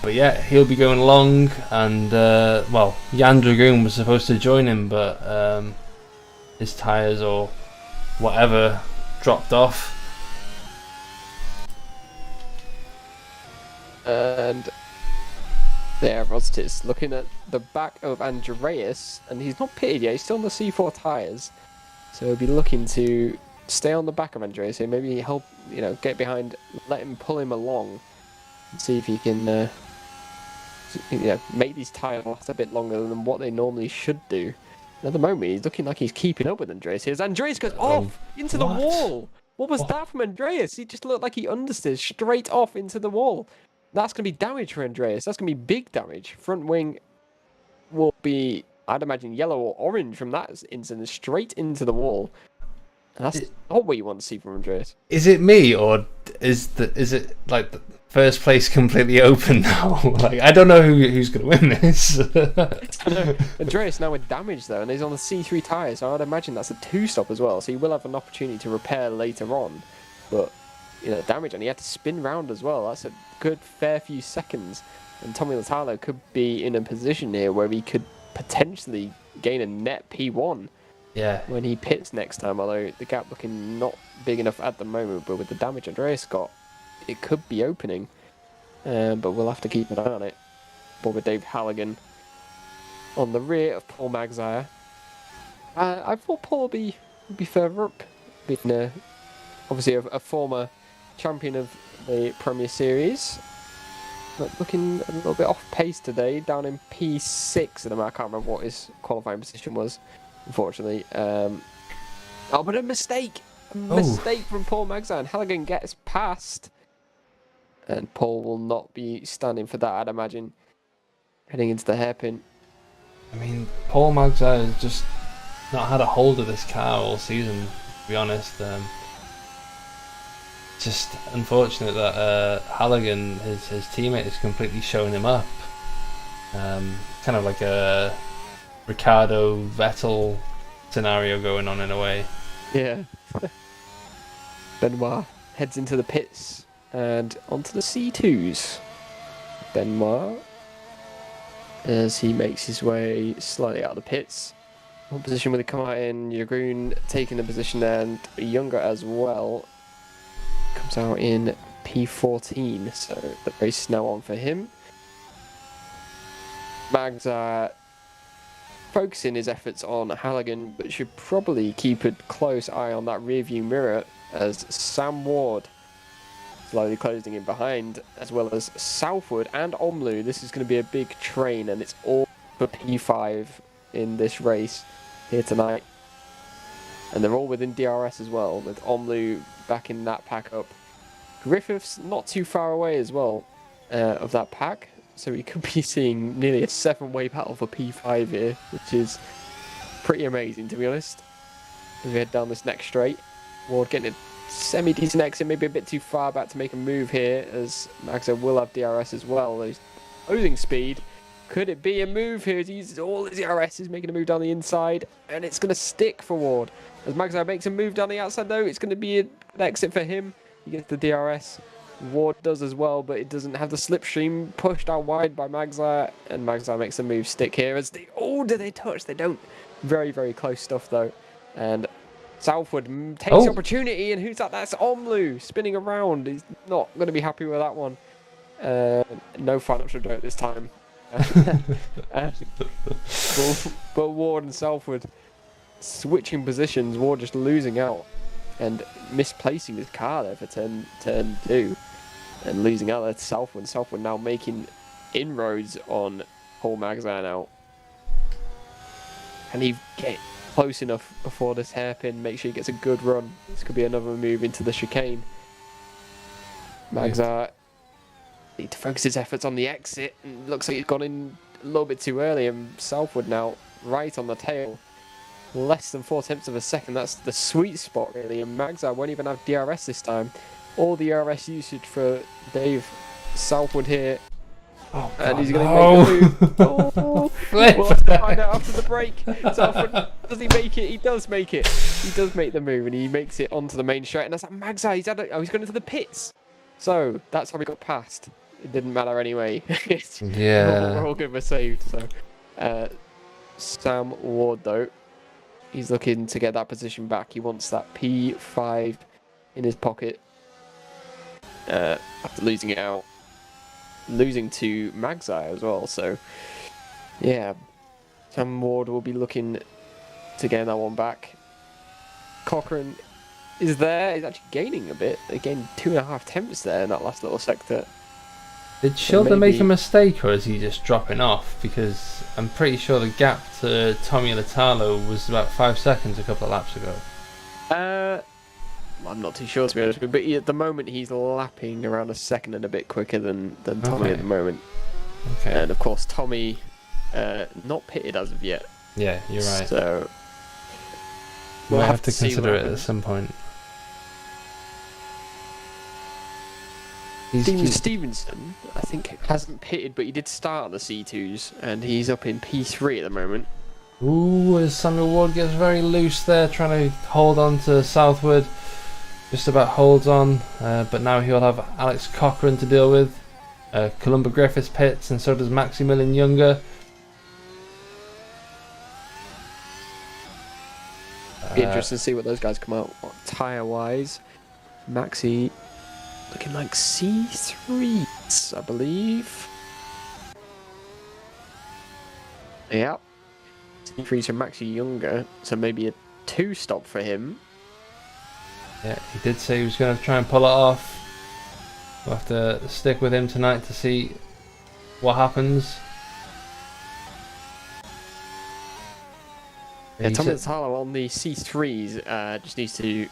But yeah, he'll be going long, and well, Jan Dragoon was supposed to join him, but his tyres or whatever dropped off. And there, Rostis looking at the back of Andreas, and he's not pitted yet, he's still on the C4 tyres. So he'll be looking to stay on the back of Andreas here, maybe help, get behind, let him pull him along, and see if he can make these tyres last a bit longer than what they normally should do. And at the moment, he's looking like he's keeping up with Andreas here. As Andreas goes off into the wall. What was that from Andreas? He just looked like he understeered straight off into the wall. That's going to be damage for Andreas. That's going to be big damage. Front wing will be, I'd imagine, yellow or orange from that incident, straight into the wall. And that's not what you want to see from Andreas. Is it me, or is it like the first place completely open now? Like, I don't know who's going to win this. Andreas now with damage though, and he's on the C3 tyres, so I'd imagine that's a 2-stop as well. So he will have an opportunity to repair later on. But damage, and he had to spin round as well. That's a good fair few seconds, and Tommy Latalo could be in a position here where he could potentially gain a net P1 when he pits next time, although the gap looking not big enough at the moment. But with the damage Andreas got, it could be opening, but we'll have to keep an eye on it. But with Dave Halligan on the rear of Paul Magzire, I thought Paul would be further up, being obviously a former champion of the Premier Series, but looking a little bit off pace today, down in P6 at the moment. I can't remember what his qualifying position was, unfortunately. But a mistake from Paul Magzire, and Halligan gets past, and Paul will not be standing for that, I'd imagine, heading into the hairpin. I mean, Paul Magzire has just not had a hold of this car all season, to be honest. Just unfortunate that Halligan, his teammate, is completely showing him up. Kind of like a Ricardo Vettel scenario going on in a way. Yeah. Benoit heads into the pits and onto the C2s. Benoit, as he makes his way slightly out of the pits. What position will he come out in? Yagroon taking the position there, and Younger as well. Comes out in P14, so the race is now on for him. Mags are focusing his efforts on Halligan, but should probably keep a close eye on that rearview mirror as Sam Ward slowly closing in behind, as well as Southwood and Omlu. This is going to be a big train, and it's all for P5 in this race here tonight. And they're all within DRS as well, with Omlu back in that pack up. Griffith's not too far away as well of that pack, so we could be seeing nearly a 7-way battle for P5 here, which is pretty amazing, to be honest. As we head down this next straight, Ward getting a semi-decent exit, maybe a bit too far back to make a move here, as Magza will have DRS as well. He's losing speed. Could it be a move here? He uses all his DRS, is making a move down the inside, and it's going to stick for Ward. As Magza makes a move down the outside though, it's going to be an exit for him. He gets the DRS. Ward does as well, but it doesn't have the slipstream, pushed out wide by Magza, and Magza makes a move stick here as do they touch? They don't. Very, very close stuff though. And Southwood takes the opportunity, and who's that? That's Omlu spinning around. He's not going to be happy with that one. No financial dirt this time. But Ward and Southwood switching positions. Ward just losing out and misplacing his car there for turn 2, and losing out there to Southwood. Southwood now making inroads on Paul Magzar now. Can he get close enough before this hairpin? Make sure he gets a good run. This could be another move into the chicane. Magzar need to focus his efforts on the exit, and looks like he's gone in a little bit too early, and Southwood now right on the tail. Less than 4/10 of a second. That's the sweet spot really, and Magzar won't even have DRS this time. All the DRS usage for Dave Southwood here. Oh, and he's going to make the move. Oh, we'll have to find out after the break. Southwood, does he make it? He does make it. He does make the move, and he makes it onto the main straight. And that's like Magzar. He's going into the pits. So that's how we got past. It didn't matter anyway. Yeah. We're all good. We're saved. So Sam Ward though, he's looking to get that position back. He wants that P5 in his pocket after losing it out. Losing to Magzar as well, so yeah, Sam Ward will be looking to get that one back. Cochrane is there. He's actually gaining a bit. They gained 2.5 temps there in that last little sector. Did Schilder make a mistake, or is he just dropping off? Because I'm pretty sure the gap to Tommy Latalo was about 5 seconds a couple of laps ago. I'm not too sure to be honest with you, but at the moment he's lapping around a second and a bit quicker than Tommy at the moment. Okay. And of course Tommy not pitted as of yet. Yeah, you're right. So we'll have to consider it at some point. Stevenson, I think, hasn't pitted, but he did start on the C2s, and he's up in P3 at the moment. Ooh, as Samuel Ward gets very loose there, trying to hold on to Southwood. Just about holds on, but now he'll have Alex Cochrane to deal with. Columba Griffiths pits, and so does Maximilian Younger. Be interesting to see what those guys come out tyre wise. Maxi looking like C3s, I believe. Yeah. C3s for Maxi Younger, so maybe a 2-stop for him. Yeah, he did say he was going to try and pull it off. We'll have to stick with him tonight to see what happens. Yeah, Tommy Latalo on the C3s just needs to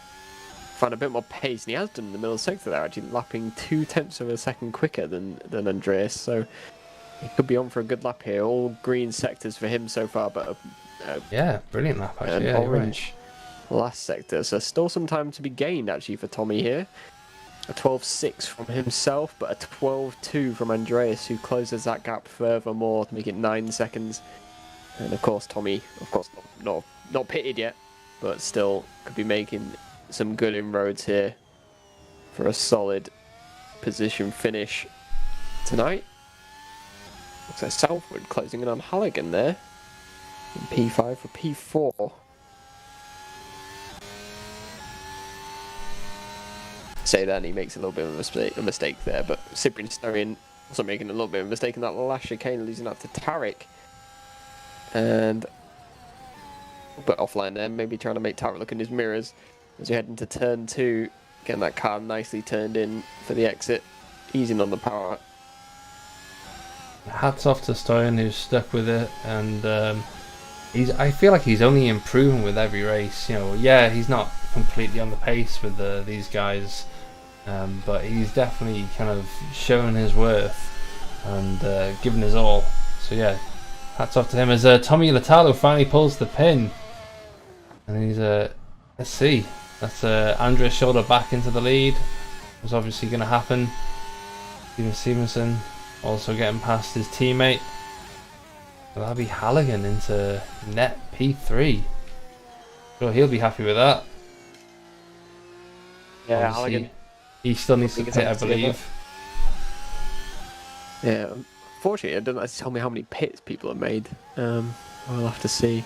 find a bit more pace, and he has done in the middle of the sector there, actually lapping 0.2 of a second quicker than Andreas, so he could be on for a good lap here. All green sectors for him so far, but yeah, brilliant lap actually. Yeah, orange last sector, so still some time to be gained actually for Tommy here. A 12.6 from himself, but a 12.2 from Andreas, who closes that gap furthermore to make it 9 seconds. And of course Tommy, not pitted yet, but still could be making some good inroads here for a solid position finish tonight. Looks like Southwood closing in on Halligan there. In P5 for P4. Say that, and he makes a little bit of a mistake there, but Cyprian Snorian also making a little bit of a mistake in that last chicane, losing out to Tarek. And a bit offline there, maybe trying to make Tarek look in his mirrors as you head into turn 2, getting that car nicely turned in for the exit, easing on the power. Hats off to Stoyan, who's stuck with it, and I feel like he's only improving with every race. You know, yeah, he's not completely on the pace with these guys, but he's definitely kind of shown his worth and given his all. So yeah, hats off to him as Tommy Latalo finally pulls the pin, and he's let's see, that's Andreas Schilder back into the lead. It was obviously going to happen. Steven Stevenson also getting past his teammate. So that'll be Halligan into net P3. Sure, he'll be happy with that. Yeah, Halligan. He still needs to pit, I believe. Yeah, unfortunately, it doesn't actually tell me how many pits people have made. We'll have to see.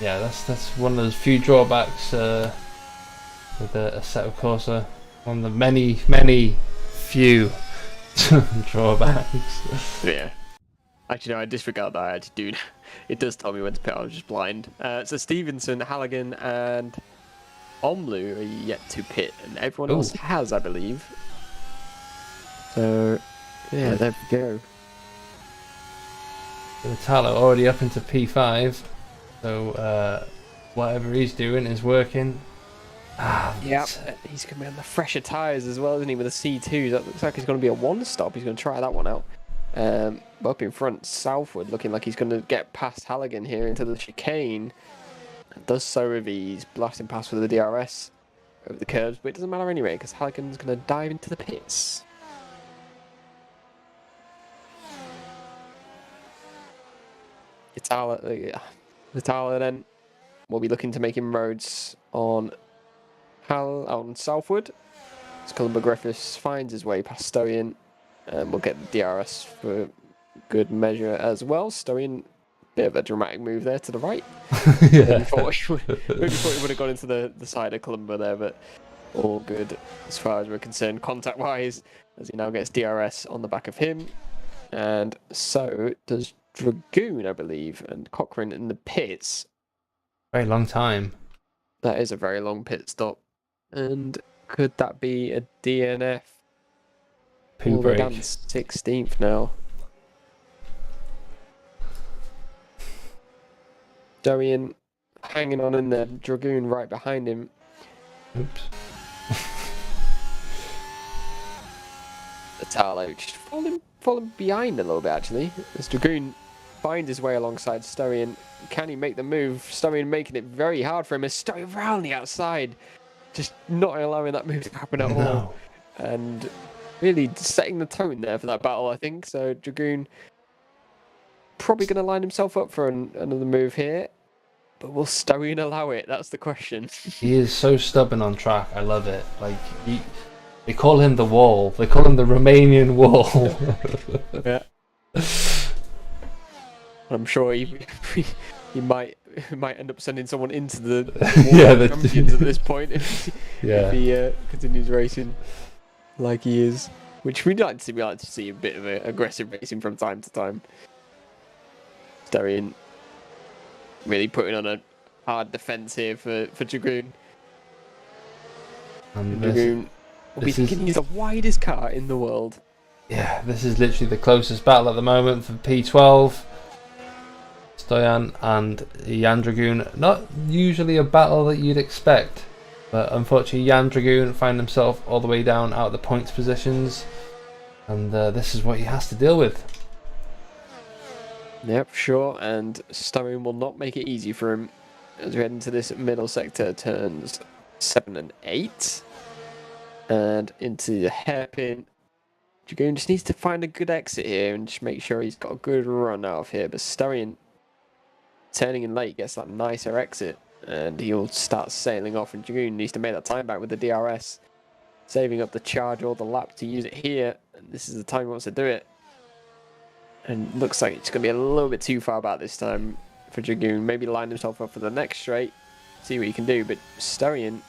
Yeah, that's one of those few drawbacks with the Assetto Corsa. One of the many few drawbacks. Yeah. Actually, no, I disregard that attitude. It does tell me when to pit. I was just blind. So Stevenson, Halligan, and Omlu are yet to pit, and everyone else has, I believe. So, yeah, there we go. Vitalo already up into P5, so whatever he's doing is working. Yeah, he's going to be on the fresher tyres as well, isn't he, with a C2. That looks like he's going to be a one-stop. He's going to try that one out. Up in front, Southwood, looking like he's going to get past Halligan here into the chicane. Does so with ease, blasting past with the DRS over the curves, but it doesn't matter anyway, because Halligan's going to dive into the pits. Vitala then will be looking to make inroads on Southwood. As Columba Griffiths finds his way past Storian, and we'll get the DRS for good measure as well. Storian, bit of a dramatic move there to the right. Yeah. Maybe thought he would have gone into the side of Columba there, but all good as far as we're concerned contact-wise, as he now gets DRS on the back of him. And so does Dragoon, I believe, and Cochrane in the pits. Very long time. That is a very long pit stop. And could that be a DNF? Poo We're break. down 16th now. Dorian hanging on in there, Dragoon right behind him. Oops. Italo just falling behind a little bit actually. As Dragoon finds his way alongside Storian. Can he make the move? Storian making it very hard for him as Storian round the outside. Just not allowing that move to happen at all. And really setting the tone there for that battle, I think. So Dragoon probably going to line himself up for another move here. But will Storian allow it? That's the question. He is so stubborn on track. I love it. Like they call him the Wall. They call him the Romanian Wall. Yeah. I'm sure he might end up sending someone into the champions at this point if he continues racing like he is, which we'd like to see. We like to see a bit of aggressive racing from time to time. Storian really putting on a hard defence here for Dragoon. Dragoon will be thinking he's the widest car in the world. Yeah, this is literally the closest battle at the moment for P12. Stoyan and Jan Dragoon. Not usually a battle that you'd expect, but unfortunately Jan Dragoon find himself all the way down out of the points positions, and this is what he has to deal with. Yep, sure, and Storian will not make it easy for him as we head into this middle sector, turns 7 and 8, and into the hairpin. Dragoon just needs to find a good exit here and just make sure he's got a good run out of here, but Storian turning in late gets that nicer exit and he'll start sailing off, and Dragoon needs to make that time back with the DRS, saving up the charge or the lap to use it here, and this is the time he wants to do it. And looks like it's going to be a little bit too far back this time for Dragoon. Maybe line himself up for the next straight, see what he can do, but Storian,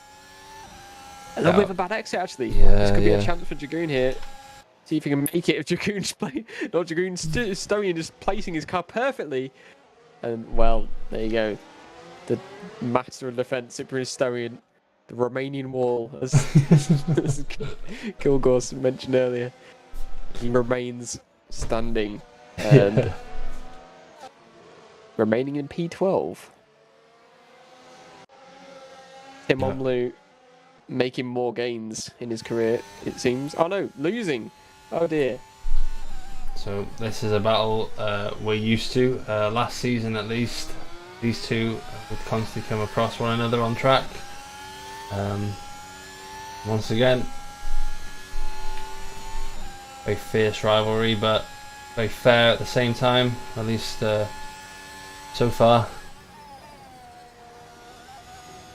a little bit of a bad exit actually. This could be a chance for Dragoon here. See if he can make it if Dragoon's playing. Not Dragoon, Storian just placing his car perfectly. And, well, there you go. The master of defence, Cyprian Storian. The Romanian Wall, as Kilgore mentioned earlier. He remains standing and remaining in P12. Tim Omlu making more gains in his career, it seems. Oh no, losing. Oh dear. So this is a battle we're used to. Last season at least, these two would constantly come across one another on track. Once again, very fierce rivalry, but very fair at the same time, at least so far.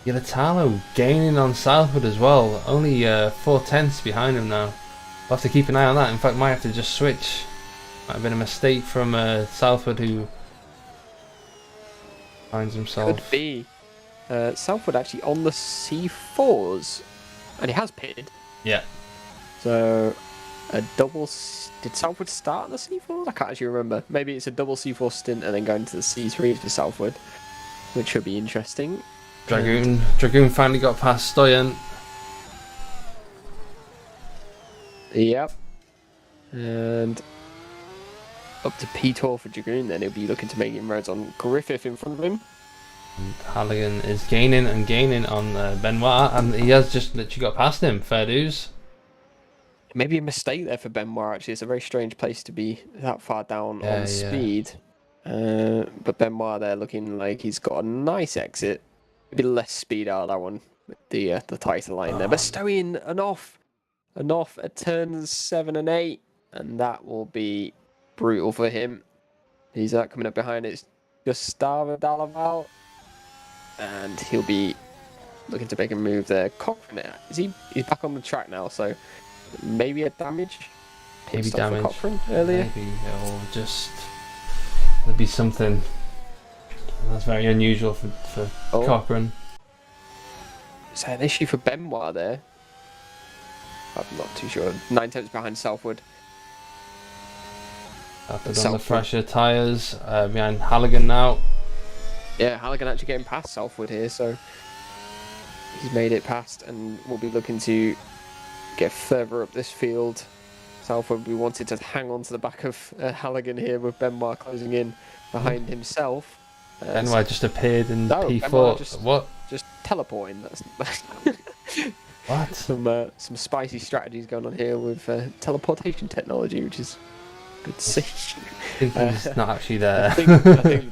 Gilatalo gaining on Southwood as well, only 4/10 behind him now. We'll have to keep an eye on that. In fact, might have to just switch. Might have been a mistake from Southwood, who Finds himself. Could be. Southwood actually on the C4s, and he has pitted. Yeah. So a double. Did Southwood start on the C4s? I can't actually remember. Maybe it's a double C4 stint and then going to the C3s for Southwood, which should be interesting. Dragoon finally got past Stoyan. Yep. And up to P12 for Dragoon, then he'll be looking to make inroads on Griffith in front of him. And Halligan is gaining and gaining on Benoit, and he has just literally got past him. Fair dues. Maybe a mistake there for Benoit, actually. It's a very strange place to be that far down on speed. But Benoit there looking like he's got a nice exit. Maybe less speed out of that one with the tighter line there. But Stoyan an off at turns 7 and 8. And that will be brutal for him. He's coming up behind it. It's Gustavo Dalaval. And he'll be looking to make a move there. Cochrane, he's back on the track now, so maybe a damage. Maybe damage. Cochrane earlier. Maybe it'll just there'll be something. That's very unusual for Cochrane. Is that an issue for Benoit there? I'm not too sure. 9 tenths behind Southwood. After on the fresher tyres, behind Halligan now. Yeah, Halligan actually getting past Southwood here, so he's made it past and will be looking to get further up this field. Southwood will be wanting to hang on to the back of Halligan here with Benoit closing in behind himself. Benoit just appeared in P4. What? Just teleporting. That's what? Some spicy strategies going on here with teleportation technology, which is good to see. I think he's not actually there. I think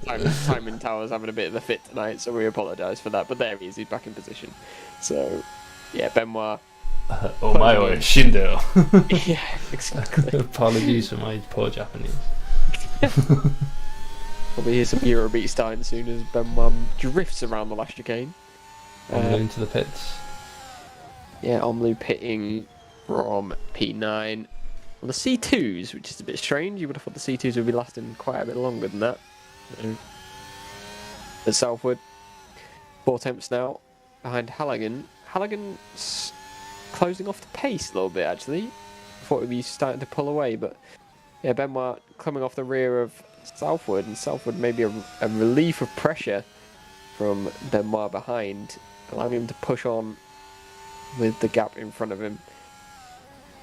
the timing tower's having a bit of a fit tonight, so we apologise for that. But there he is, he's back in position. So, yeah, Benoit. Omae Shindo. Yeah, exactly. Apologies for my poor Japanese. Probably hear some Eurobeat starting soon as Benoit drifts around the last chicane. Into the pits. Yeah, Omlu pitting from P9. On the C2s, which is a bit strange. You would have thought the C2s would be lasting quite a bit longer than that. At Southwood, 4 attempts now behind Halligan. Halligan's closing off the pace a little bit, actually. I thought he'd be starting to pull away, but yeah, Benoit coming off the rear of Southwood, and Southwood maybe a relief of pressure from Benoit behind, allowing him to push on with the gap in front of him.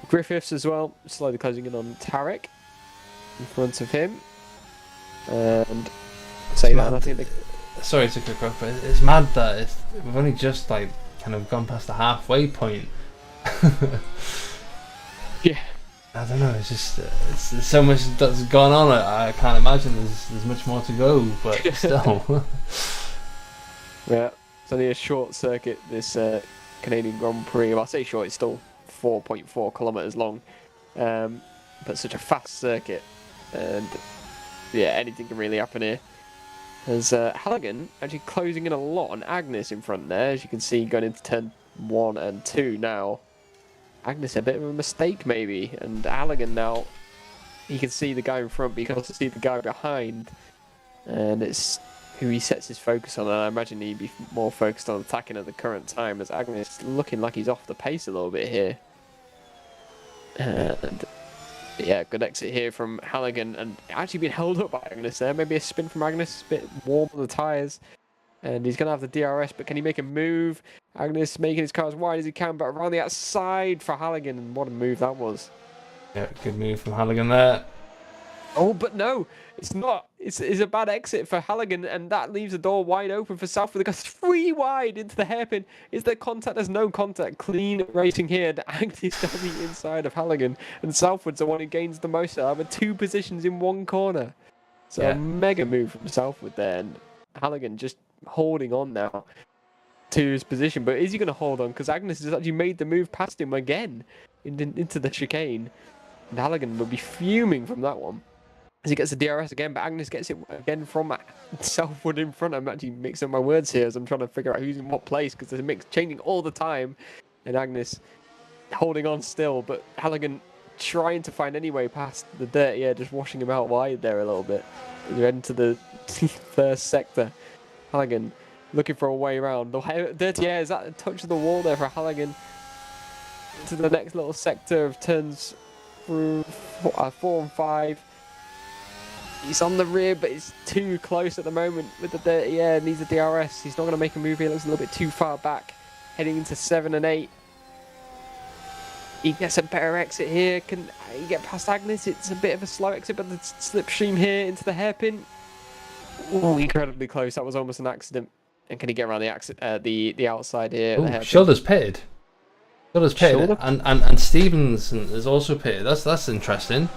Griffiths as well, slowly closing in on Tarek in front of him. And I think sorry to quick up, but it's mad that we've only just kind of gone past the halfway point. Yeah. I don't know, it's just there's so much that's gone on. I can't imagine there's much more to go, but still. Yeah, it's only a short circuit, this Canadian Grand Prix. Well, I say short, it's still 4.4 kilometers long, but such a fast circuit, and yeah, anything can really happen here. There's Halligan actually closing in a lot on Agnes in front there, as you can see, going into turn 1 and 2 now. Agnes a bit of a mistake maybe, and Halligan now, he can see the guy in front, but he can also see the guy behind, and it's who he sets his focus on, and I imagine he'd be more focused on attacking at the current time, as Agnes looking like he's off the pace a little bit here. And yeah, good exit here from Halligan, and actually being held up by Agnes there. Maybe a spin from Agnes, a bit warm on the tyres. And he's going to have the DRS, but can he make a move? Agnes making his car as wide as he can, but around the outside for Halligan. And what a move that was. Yeah, good move from Halligan there. Oh, but no, it's not. It's a bad exit for Halligan, and that leaves the door wide open for Southwood. They go 3 wide into the hairpin. Is there contact? There's no contact. Clean racing here. Agnes down the inside of Halligan, and Southwood's the one who gains the most out of 2 positions in 1 corner. So yeah, a mega move from Southwood there, and Halligan just holding on now to his position. But is he going to hold on? Because Agnes has actually made the move past him again into the chicane, and Halligan will be fuming from that one. As he gets the DRS again, but Agnes gets it again from Southwood in front. I'm actually mixing up my words here as I'm trying to figure out who's in what place, because there's a mix changing all the time. And Agnes holding on still, but Halligan trying to find any way past the dirt, just washing him out wide there a little bit. We're into the first sector. Halligan looking for a way around. The dirty air is at the touch of the wall there for Halligan. To the next little sector of turns through 4 and 5. He's on the rear, but it's too close at the moment with the dirty air. Needs a DRS. He's not going to make a move here. Looks a little bit too far back. Heading into 7 and 8. He gets a better exit here. Can he get past Agnes? It's a bit of a slow exit, but the slipstream here into the hairpin. Oh, incredibly close. That was almost an accident. And can he get around the outside here? Oh, Schilder's pitted. Schilder's pitted, and Stevenson is also pitted. That's interesting.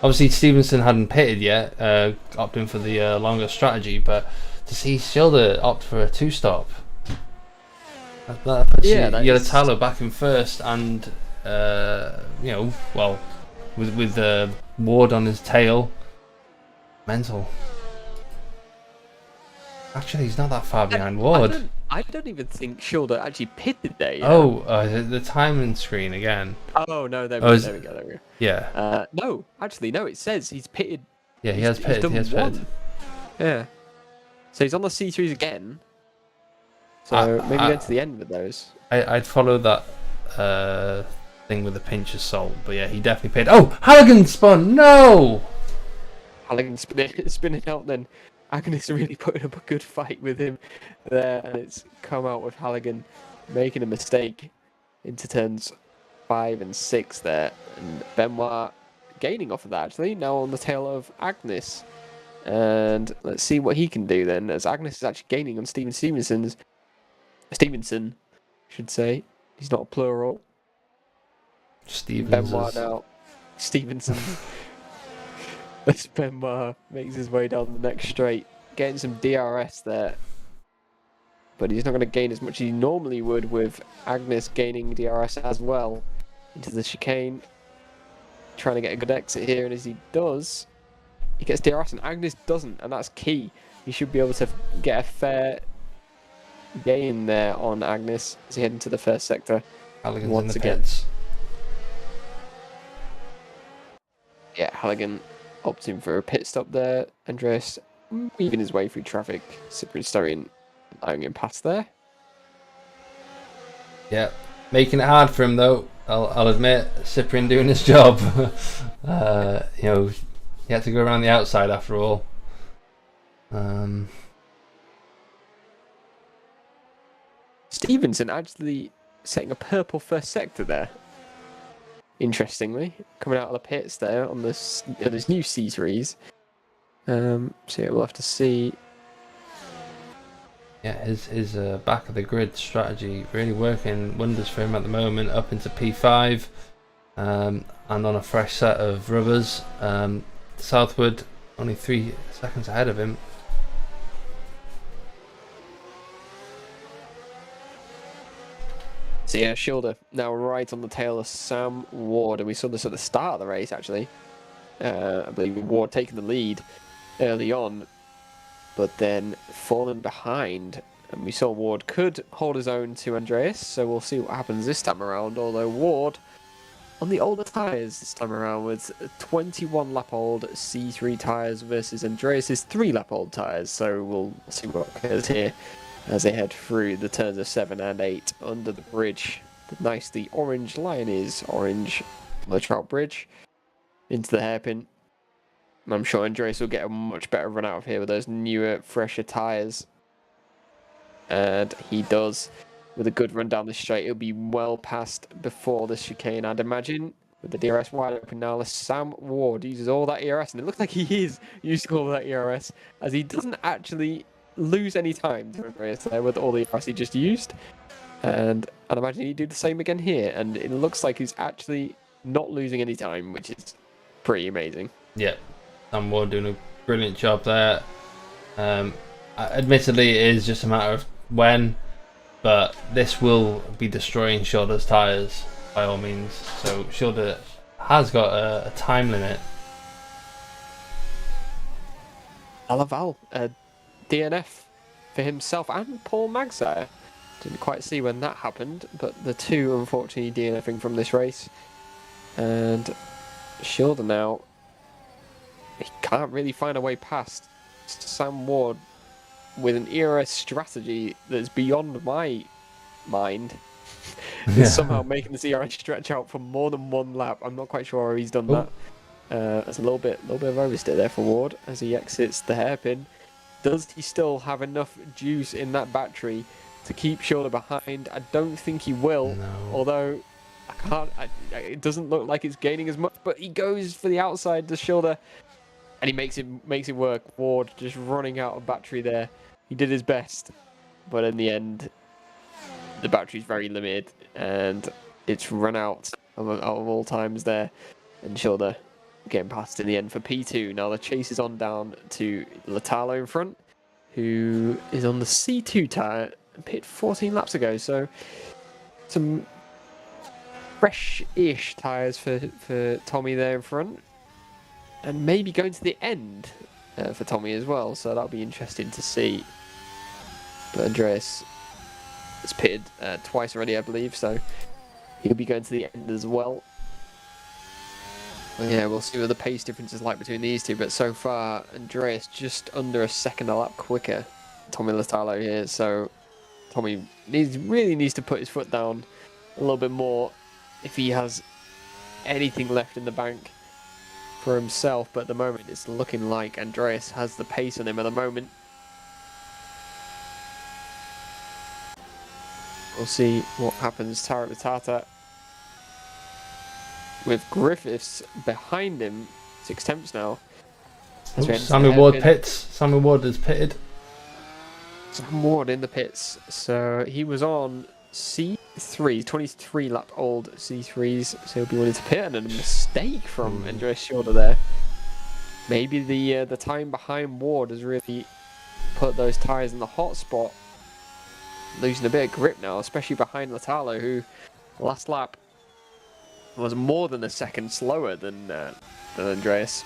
Obviously, Stevenson hadn't pitted yet, opting for the longer strategy, but to see Schilder opt for a 2-stop, that puts Yellow back in first, and well, with Ward on his tail, mental. Actually, he's not that far behind Ward. I don't even think Schilder actually pitted there yet. Oh, the timing screen again. Oh no, there we go. Yeah. No, actually, no. It says he's pitted. Yeah, he has pitted. He has pitted. Yeah. So he's on the C3s again. So maybe get to the end with those. I'd follow that thing with a pinch of salt, but yeah, he definitely pitted. Oh, Halligan spun. No. Halligan spinning out then. Agnes really putting up a good fight with him there, and it's come out with Halligan making a mistake into turns 5 and 6 there, and Benoit gaining off of that actually, now on the tail of Agnes. And let's see what he can do then, as Agnes is actually gaining on Stevenson, should say. He's not a plural. Benoit now. Stevenson. As Benoit makes his way down the next straight, getting some DRS there. But he's not going to gain as much as he normally would, with Agnes gaining DRS as well into the chicane. Trying to get a good exit here, and as he does, he gets DRS and Agnes doesn't, and that's key. He should be able to get a fair gain there on Agnes as he head into the first sector. Halligan's once in the again. pits. Yeah, Halligan opting for a pit stop there. Andreas weaving his way through traffic. Cyprian Starian allowing him past there. Yeah, making it hard for him though. I'll admit, Cyprian doing his job. He had to go around the outside after all. Stevenson actually setting a purple first sector there. Interestingly, coming out of the pits there on this new C3s. So yeah, we'll have to see. Yeah, his back of the grid strategy really working wonders for him at the moment. Up into P5, and on a fresh set of rubbers. Southwood only 3 seconds ahead of him. So yeah, Schilder now right on the tail of Sam Ward, and we saw this at the start of the race actually. I believe Ward taking the lead early on, but then falling behind, and we saw Ward could hold his own to Andreas, so we'll see what happens this time around, although Ward on the older tyres this time around with 21 lap old C3 tyres versus Andreas's 3 lap old tyres, so we'll see what occurs here as they head through the turns of 7 and 8 under the bridge. The nicely orange orange the Trout Bridge into the hairpin. I'm sure Andreas will get a much better run out of here with those newer, fresher tyres. And he does with a good run down the straight. It'll be well past before the chicane, I'd imagine. With the DRS wide open now, Sam Ward uses all that ERS, and it looks like he is using all that ERS, as he doesn't actually lose any time to Andreas there with all the ERS he just used. And I'd imagine he'd do the same again here, and it looks like he's actually not losing any time, which is pretty amazing. Yeah, Sam Ward doing a brilliant job there. Admittedly, it is just a matter of when, but this will be destroying Schilder's tyres by all means. So Schilder has got a time limit. Alaval, DNF for himself and Paul Magsire. Didn't quite see when that happened, but the two unfortunately DNFing from this race. And Schilder now, he can't really find a way past Sam Ward. with an ERS strategy that's beyond my mind, is somehow making this ERS stretch out for more than one lap. I'm not quite sure how he's done that. There's a little bit of oversteer there for Ward as he exits the hairpin. Does he still have enough juice in that battery to keep Shoulder behind? I don't think he will. No. Although it doesn't look like it's gaining as much. But he goes for the outside to Shoulder, and he makes it work. Ward just running out of battery there. He did his best, but in the end, the battery's very limited, and it's run out of all times there. And Shoulder getting past in the end for P2. Now the chase is on down to Latalo in front, who is on the C2 tyre, pit 14 laps ago. So some fresh-ish tyres for Tommy there in front, and maybe going to the end for Tommy as well. So that'll be interesting to see. But Andreas has pitted twice already, I believe, so he'll be going to the end as well. Well, yeah, we'll see what the pace difference is like between these two, but so far, Andreas just under a second a lap quicker Tommy Latalo here, so Tommy really needs to put his foot down a little bit more if he has anything left in the bank for himself, but at the moment it's looking like Andreas has the pace on him at the moment. We'll see what happens. Tarak Matata with Griffiths behind him, 6 tenths now. Sammy Ward pits. Sammy Ward has pitted. Sam Ward in the pits. So he was on C3, 23 lap old C3s. So he'll be willing to pit, and a mistake from Andreas Shoulder there. Maybe the time behind Ward has really put those tyres in the hot spot. Losing a bit of grip now, especially behind Latalo, who last lap was more than a second slower than Andreas.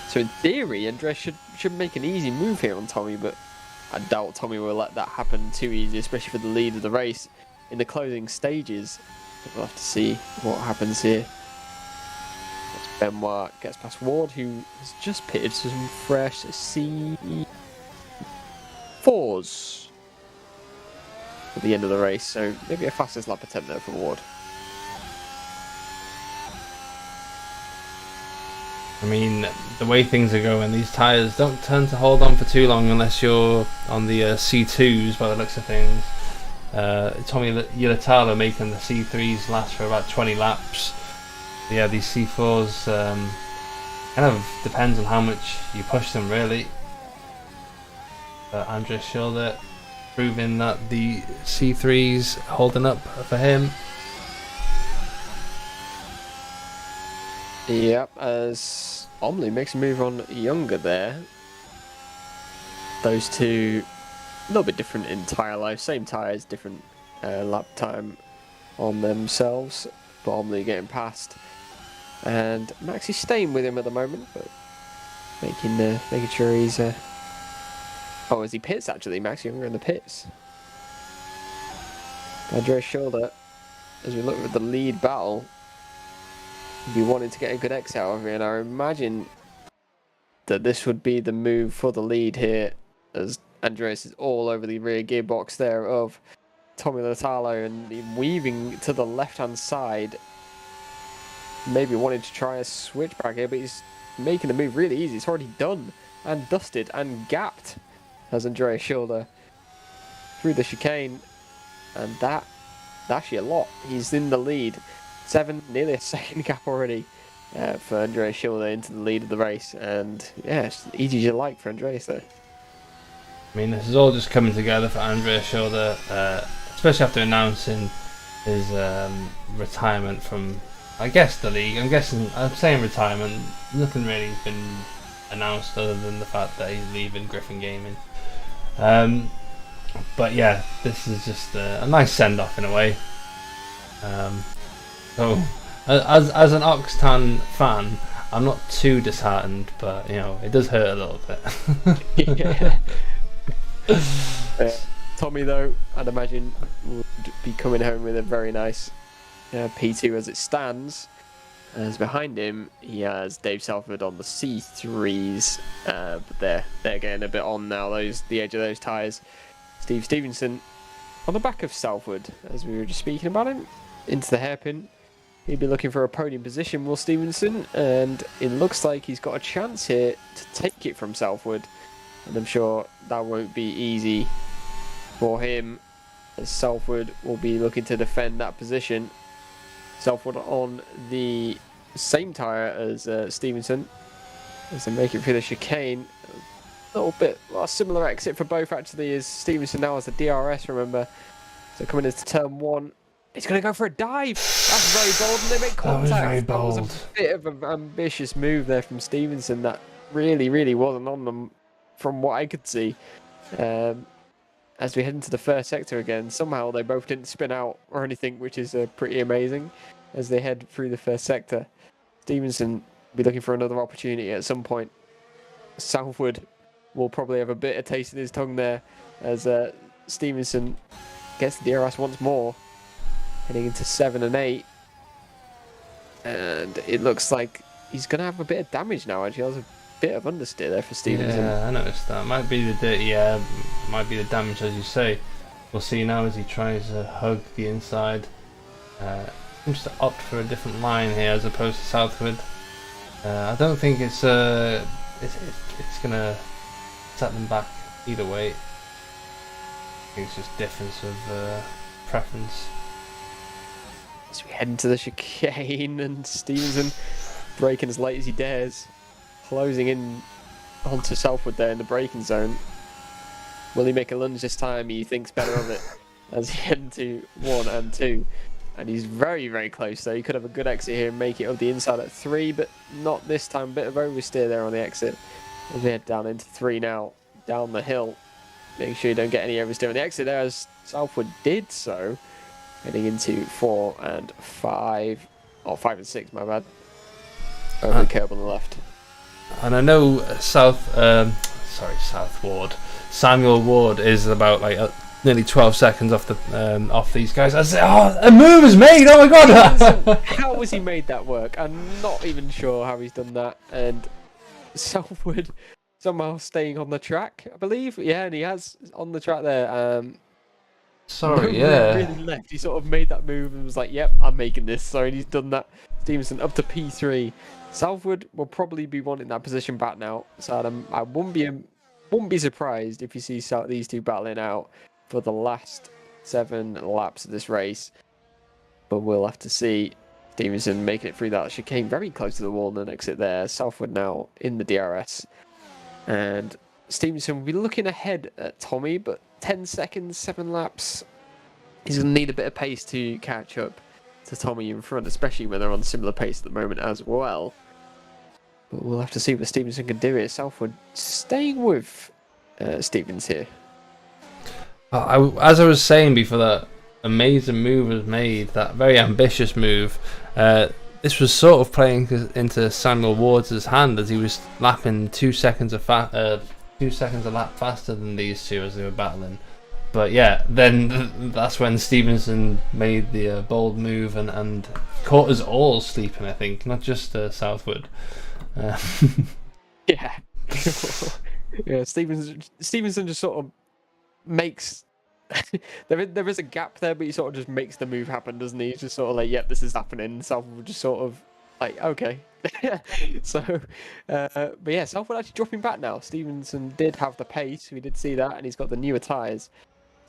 So in theory, Andreas should make an easy move here on Tommy, but I doubt Tommy will let that happen too easy, especially for the lead of the race in the closing stages. We'll have to see what happens here. As Benoit gets past Ward, who has just pitted some fresh C4s at the end of the race, so maybe a fastest lap attempt there for Ward. I mean, the way things are going, these tyres don't tend to hold on for too long unless you're on the C2s by the looks of things. Tommy Latalo making the C3s last for about 20 laps. But yeah, these C4s kind of depends on how much you push them, really. But Andreas Schilder proving that the C3's holding up for him. Yep, as Omley makes a move on Younger there. Those two, a little bit different in tyre life, same tyres, different lap time on themselves. But Omley getting past, and Maxi's staying with him at the moment, but making sure he's. Oh, as he pits actually, Max Younger in the pits. Andreas Schilder, as we look at the lead battle, be wanting to get a good exit out of here, and I imagine that this would be the move for the lead here, as Andreas is all over the rear gearbox there of Tommy Latalo, and weaving to the left-hand side. Maybe wanting to try a switchback here, but he's making the move really easy. It's already done and dusted and gapped as Andreas Schilder through the chicane, and that's actually a lot. He's in the lead. 7, nearly a second gap already for Andreas Schilder into the lead of the race, and yeah, it's easy as you like for Andreas there. I mean, this is all just coming together for Andreas Schilder, especially after announcing his retirement from, I guess, the league. I'm saying retirement. Nothing really has been announced other than the fact that he's leaving Griffin Gaming. But yeah, this is just a nice send-off in a way. So, as an Oxtan fan, I'm not too disheartened, but you know, it does hurt a little bit. Yeah. Tommy, though, I'd imagine would be coming home with a very nice P2 as it stands. As behind him, he has Dave Salford on the C3s, but they're getting a bit on now. The edge of those tyres. Steve Stevenson on the back of Salford, as we were just speaking about him, into the hairpin. He'll be looking for a podium position, Will Stevenson, and it looks like he's got a chance here to take it from Salford. And I'm sure that won't be easy for him, as Salford will be looking to defend that position. Salford on the same tyre as Stevenson as they make it through the chicane. A little bit a similar exit for both actually, as Stevenson now has the DRS, remember. So coming into turn 1, he's going to go for a dive. That's very bold, and they make contact. That was very bold. That was a bit of an ambitious move there from Stevenson that really wasn't on them from what I could see. As we head into the first sector again, somehow they both didn't spin out or anything, which is pretty amazing as they head through the first sector. Stevenson will be looking for another opportunity at some point. Southwood will probably have a bit of taste in his tongue there as Stevenson gets the DRS once more, heading into 7 and 8. And it looks like he's going to have a bit of damage now, actually. That was a bit of understeer there for Stevenson. Yeah, I noticed that. Might be might be the damage, as you say. We'll see now as he tries to hug the inside. Seems to opt for a different line here as opposed to Southwood. I don't think it's gonna set them back either way. I think it's just difference of preference. As we head into the chicane, and Stevenson braking as late as he dares, closing in onto Southwood there in the braking zone. Will he make a lunge this time? He thinks better of it as he head into 1 and 2. And he's very close, so he could have a good exit here and make it up the inside at 3, but not this time. Bit of oversteer there on the exit. As we head down into 3 now, down the hill. Make sure you don't get any oversteer on the exit there, as Southwood did so. Heading into 4 and 5. Oh, 5 and 6, my bad. Over the curb on the left. And I know Samuel Ward is about like nearly 12 seconds off these guys. I say, a move is made. Oh my god! How has he made that work? I'm not even sure how he's done that. And Southwood somehow staying on the track, I believe. Yeah, and he has on the track there. Sorry, yeah. Really left. He sort of made that move and was like, "Yep, I'm making this." So he's done that. Stevenson up to P3. Southwood will probably be wanting that position back now. So I wouldn't be surprised if you see these two battling out for the last 7 laps of this race. But we'll have to see. Stevenson making it through that chicane very close to the wall and then exit there. Southwood now in the DRS. And Stevenson will be looking ahead at Tommy, but 10 seconds, 7 laps. He's going to need a bit of pace to catch up to Tommy in front, especially when they're on similar pace at the moment as well. But we'll have to see what Stevenson can do here. Southwood staying with Stevens here. As I was saying before, that amazing move was made, that very ambitious move. This was sort of playing into Samuel Ward's hand, as he was lapping 2 seconds a lap faster than these two as they were battling. But yeah, then that's when Stevenson made the bold move and caught us all sleeping, I think, not just Southwood. Yeah. Yeah, Stevenson just sort of makes... there is a gap there, but he sort of just makes the move happen, doesn't he? He's just sort of like, yep, this is happening. Southwood just sort of like, okay. So, but yeah, Southwood actually dropping back now. Stevenson did have the pace, we did see that, and he's got the newer tyres.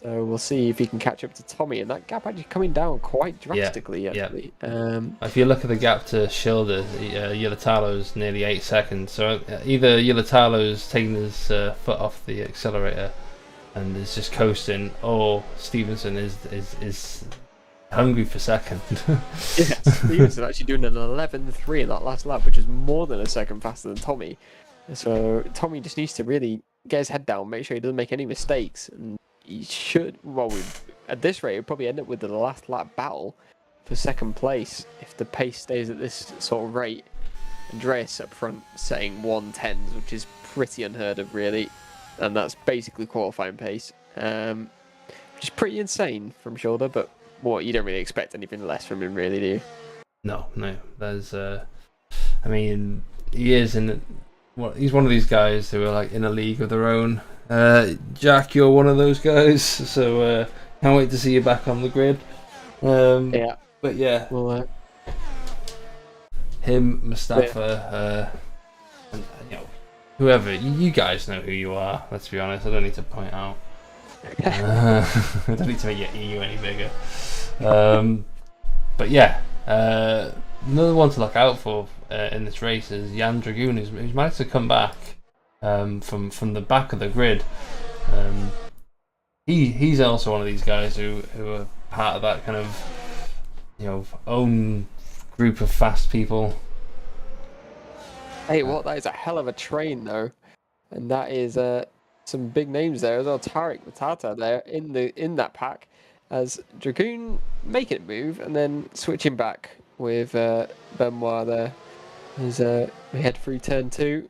So we'll see if he can catch up to Tommy, and that gap actually coming down quite drastically. Actually, if you look at the gap to Schilder, Yelitalo's nearly 8 seconds. So either Yelitalo's taking his foot off the accelerator and is just coasting, or Stevenson is hungry for second. Yeah, Stevenson actually doing an 11.3 in that last lap, which is more than a second faster than Tommy. So Tommy just needs to really get his head down, make sure he doesn't make any mistakes, and he should. Well, at this rate, he'll probably end up with the last lap battle for second place if the pace stays at this sort of rate. Andreas up front setting 1:10s, which is pretty unheard of, really, and that's basically qualifying pace, which is pretty insane from Schilder. But you don't really expect anything less from him, really, do you? No. There's I mean, he is in. He's one of these guys who are like in a league of their own. Jack, you're one of those guys, so can't wait to see you back on the grid. Yeah. But yeah, Well, him, Mustafa, and whoever. You guys know who you are. Let's be honest. I don't need to point out. I don't need to make your EU any bigger. But yeah, another one to look out for in this race is Jan Dragoon, who's managed to come back from the back of the grid. He's also one of these guys who are part of that kind of own group of fast people. hey, that is a hell of a train though, and that is some big names there as well. Tarek Matata there in that pack, as Dragoon making it move and then switching back with Benoit there. As we head through turn 2,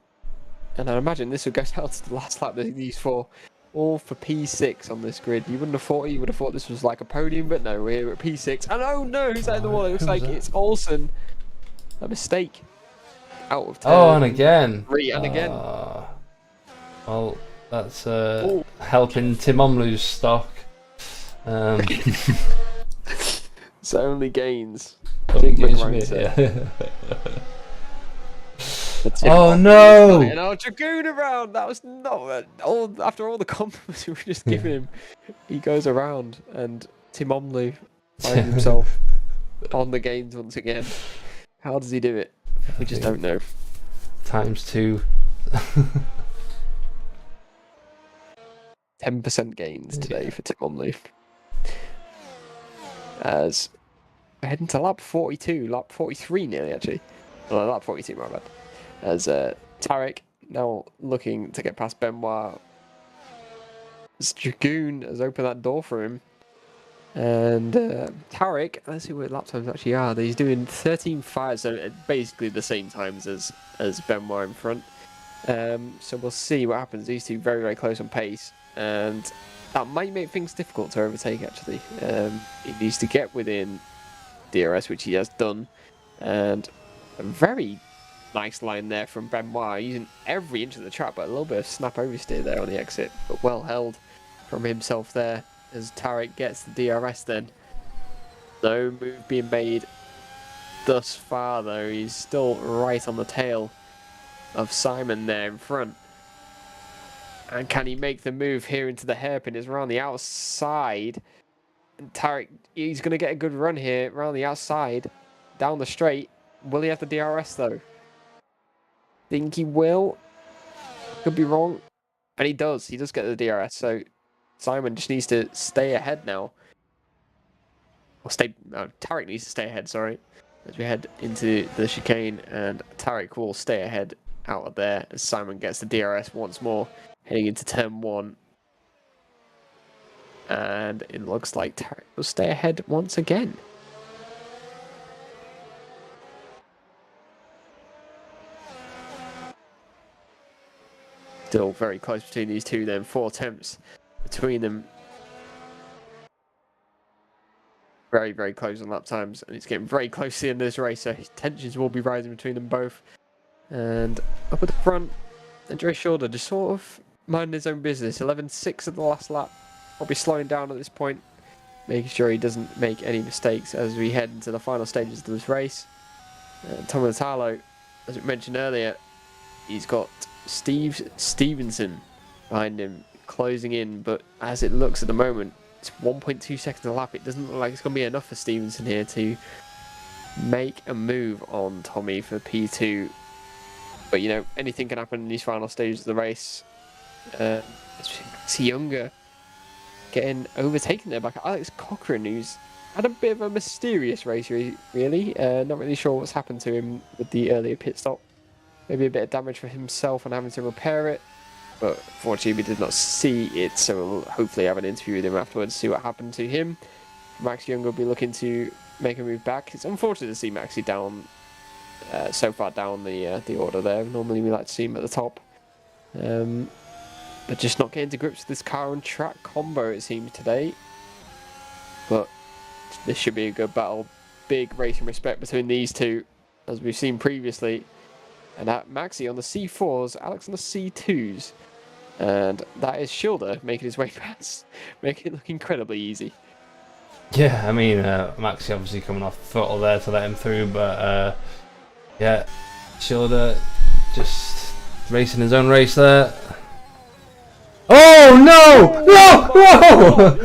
and I imagine this will go down to the last lap. These four, all for P6 on this grid. You would have thought this was like a podium, but no, we're at P6. And oh no, who's that in the wall? It looks like it's Olsen. A mistake. Out of turn. Oh, and again. 3 and again. Well, that's helping Tim Omlu's stock. So only gains. Oh no! And our Dragoon around. That was not after all the compliments we were just giving him. He goes around, and Tim Omlu finds himself on the gains once again. How does he do it? We just don't know. ×2. 10% gains today for Tim Omlu. As we're heading to lap 42, lap 43 nearly actually. Well, lap 42, my bad. As Tarek now looking to get past Benoit. As Dragoon has opened that door for him. And Tarek, let's see what lap times actually are. He's doing 13.5, so basically the same times as Benoit in front. So we'll see what happens. These two very, very close on pace. And that might make things difficult to overtake actually. He needs to get within DRS, which he has done. And a very nice line there from Benoit, using every inch of the track, but a little bit of snap oversteer there on the exit, but well held from himself there as Tarek gets the DRS then. No move being made thus far though. He's still right on the tail of Simon there in front. And can he make the move here into the hairpin? It's around the outside. And Tarek, he's going to get a good run here around the outside, down the straight. Will he have the DRS though? Think he will. Could be wrong. And he does. He does get the DRS. So Simon just needs to stay ahead now. Or Tarek needs to stay ahead, sorry. As we head into the chicane. And Tarek will stay ahead out of there as Simon gets the DRS once more. Heading into turn 1. And it looks like Tarek will stay ahead once again. Still very close between these two then. 4 attempts between them. Very, very close on lap times. And it's getting very close to the end of this race. So tensions will be rising between them both. And up at the front, Andre Schauder just sort of minding his own business. 11.6 at the last lap. Probably slowing down at this point. Making sure he doesn't make any mistakes as we head into the final stages of this race. Tom Natalo, as we mentioned earlier, he's got Steve Stevenson behind him, closing in, but as it looks at the moment, it's 1.2 seconds a lap. It doesn't look like it's going to be enough for Stevenson here to make a move on Tommy for P2. But, you know, anything can happen in these final stages of the race. It's Younger getting overtaken there by Alex Cochrane, who's had a bit of a mysterious race, really. Not really sure what's happened to him with the earlier pit stop. Maybe a bit of damage for himself and having to repair it. But fortunately, we did not see it, so we'll hopefully have an interview with him afterwards, see what happened to him. Max Young will be looking to make a move back. It's unfortunate to see Maxi down, so far down the order there. Normally we like to see him at the top. But just not getting to grips with this car and track combo, it seems, today. But this should be a good battle big racing respect between these two, as we've seen previously. And Maxi on the C4s, Alex on the C2s. And that is Schilder making his way past, making it look incredibly easy. Yeah, I mean, Maxi obviously coming off the throttle there to let him through, but yeah, Schilder just racing his own race there. Oh no! No! No!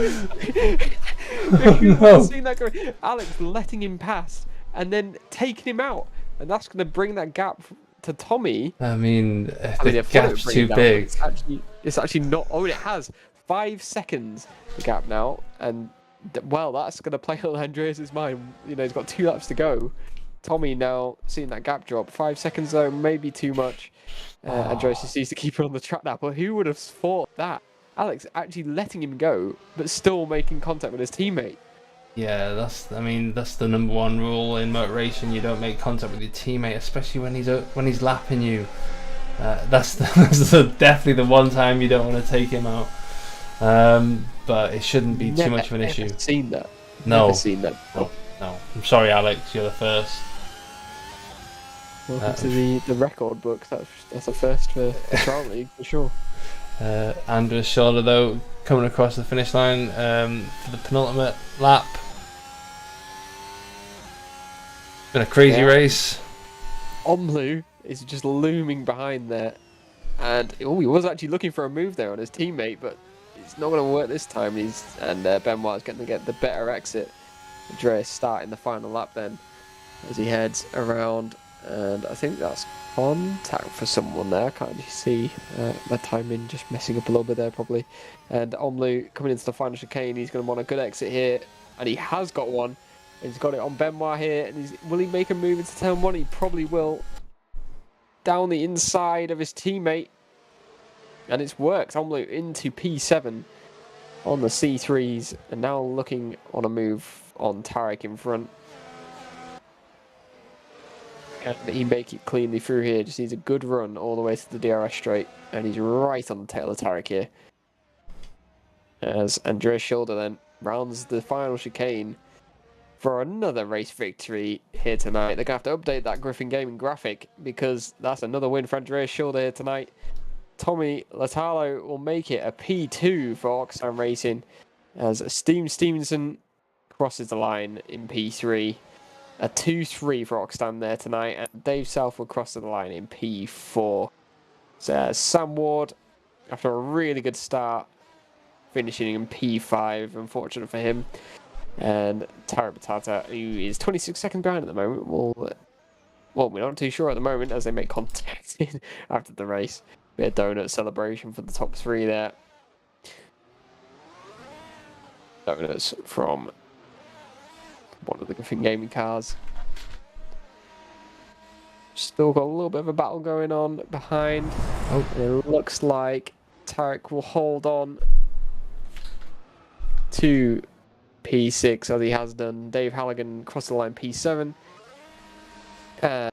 If you've No. seen that go, Alex letting him pass and then taking him out, and that's going to bring that gap to Tommy. I mean, the they've gap's got it too down, big. It's actually not. Oh, it has 5 seconds the gap now, and well, that's going to play on Andreas's mind. You know, he's got 2 laps to go. Tommy now seeing that gap drop. 5 seconds though, maybe too much. Andreas just needs to keep it on the track now. But who would have thought that? Alex actually letting him go, but still making contact with his teammate. Yeah, that's the #1 rule in motor racing. You don't make contact with your teammate, especially when he's lapping you. That's definitely the one time you don't want to take him out. But it shouldn't be too much of an issue. Seen that? No. Never seen that. No. I'm sorry, Alex. You're the first. Welcome to the record book. That's a first for the trial league for sure. Andreas Schilder though coming across the finish line for the penultimate lap. Been a crazy race. Omlu is just looming behind there, and he was actually looking for a move there on his teammate, but it's not going to work this time. Benoit's going to get the better exit. Andreas starting the final lap then as he heads around, and I think that's contact for someone there. I can't actually see my timing just messing up a little bit there probably. And Omlu coming into the final chicane, he's going to want a good exit here, and he has got one. He's got it on Benoit here, and will he make a move into turn 1? He probably will. Down the inside of his teammate, and it's worked. Omlu into P7 on the C3s, and now looking on a move on Tarek in front. Can he make it cleanly through here? Just needs a good run all the way to the DRS straight, and he's right on the tail of Tarek here. As Andreas Schilder then rounds the final chicane for another race victory here tonight. They're going to have to update that Griffin Gaming graphic, because that's another win for Andreas Schilder here tonight. Tommy Latalo will make it a P2 for Oxfam Racing, as Stevenson crosses the line in P3. A 2-3 for Oxfam there tonight, and Dave South will cross the line in P4. So Sam Ward, after a really good start, finishing in P5, unfortunate for him. And Tarek Batata, who is 26 seconds behind at the moment, well, we're not too sure at the moment as they make contact after the race. Bit of donut celebration for the top 3 there. Donuts from one of the Griffin Gaming cars. Still got a little bit of a battle going on behind. Oh. And it looks like Tarek will hold on to P6 as he has done. Dave Halligan crossed the line P7. And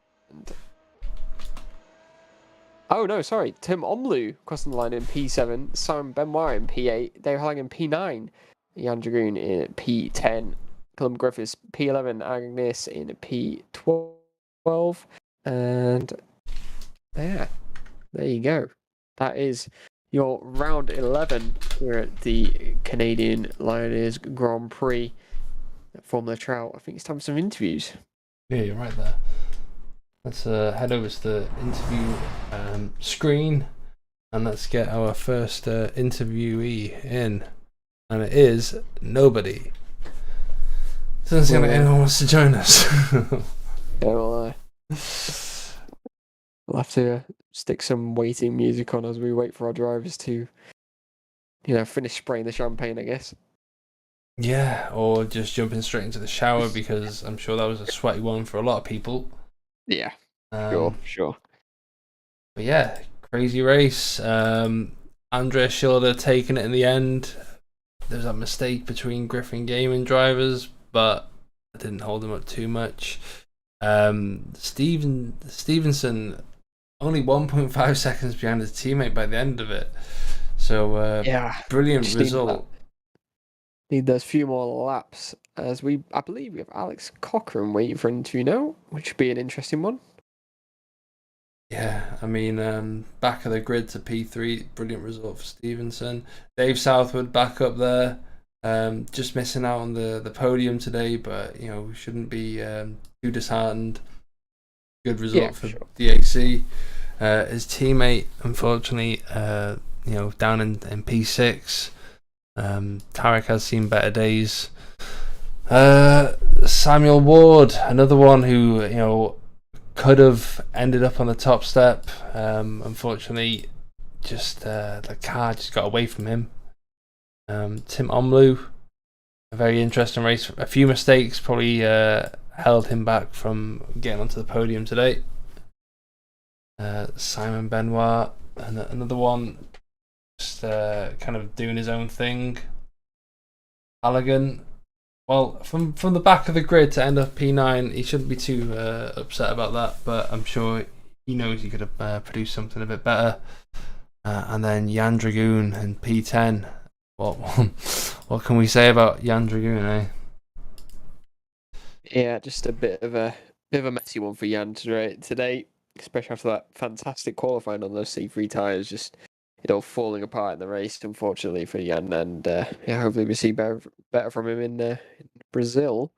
oh no, sorry. Tim Omlu crossing the line in P7. Simon Benoit in P8. Dave Halligan P9. Jan Dragoon in P10. Callum Griffiths P11. Agnes in P12. And yeah, there you go. That is your round 11 here at the Canadian Lioneers Grand Prix at Formula Trout. I think it's time for some interviews. Yeah, you're right there. Let's head over to the interview screen, and let's get our first interviewee in. And it is nobody. Doesn't seem like anyone wants to join us. Yeah, well, we'll have to stick some waiting music on as we wait for our drivers to, finish spraying the champagne, I guess. Yeah, or just jumping straight into the shower, because I'm sure that was a sweaty one for a lot of people. Yeah, sure. But yeah, crazy race. Andreas Schilder taking it in the end. There's that mistake between Griffin Gaming drivers, but I didn't hold him up too much. Stevenson only 1.5 seconds behind his teammate by the end of it. So brilliant result. Need those few more laps as I believe we have Alex Cochrane waiting for an interview now, which should be an interesting one. Yeah, I mean, back of the grid to P3, brilliant result for Stevenson. Dave Southwood back up there, just missing out on the podium today, but we shouldn't be too disheartened. Good result for DAC. His teammate, unfortunately, down in P6. Tarek has seen better days. Samuel Ward, another one who could have ended up on the top step. Unfortunately, just the car just got away from him. Tim Omlu, a very interesting race. A few mistakes probably held him back from getting onto the podium today. Simon Benoit, another one, just kind of doing his own thing. Halligan, well, from the back of the grid to end up P9, he shouldn't be too upset about that, but I'm sure he knows he could have produced something a bit better. And then Jan Dragoon and P10. What can we say about Jan Dragoon, eh? Yeah, just a bit of a messy one for Jan today, especially after that fantastic qualifying on those C3 tyres, just falling apart in the race, unfortunately for Jan. And hopefully we see better from him in Brazil.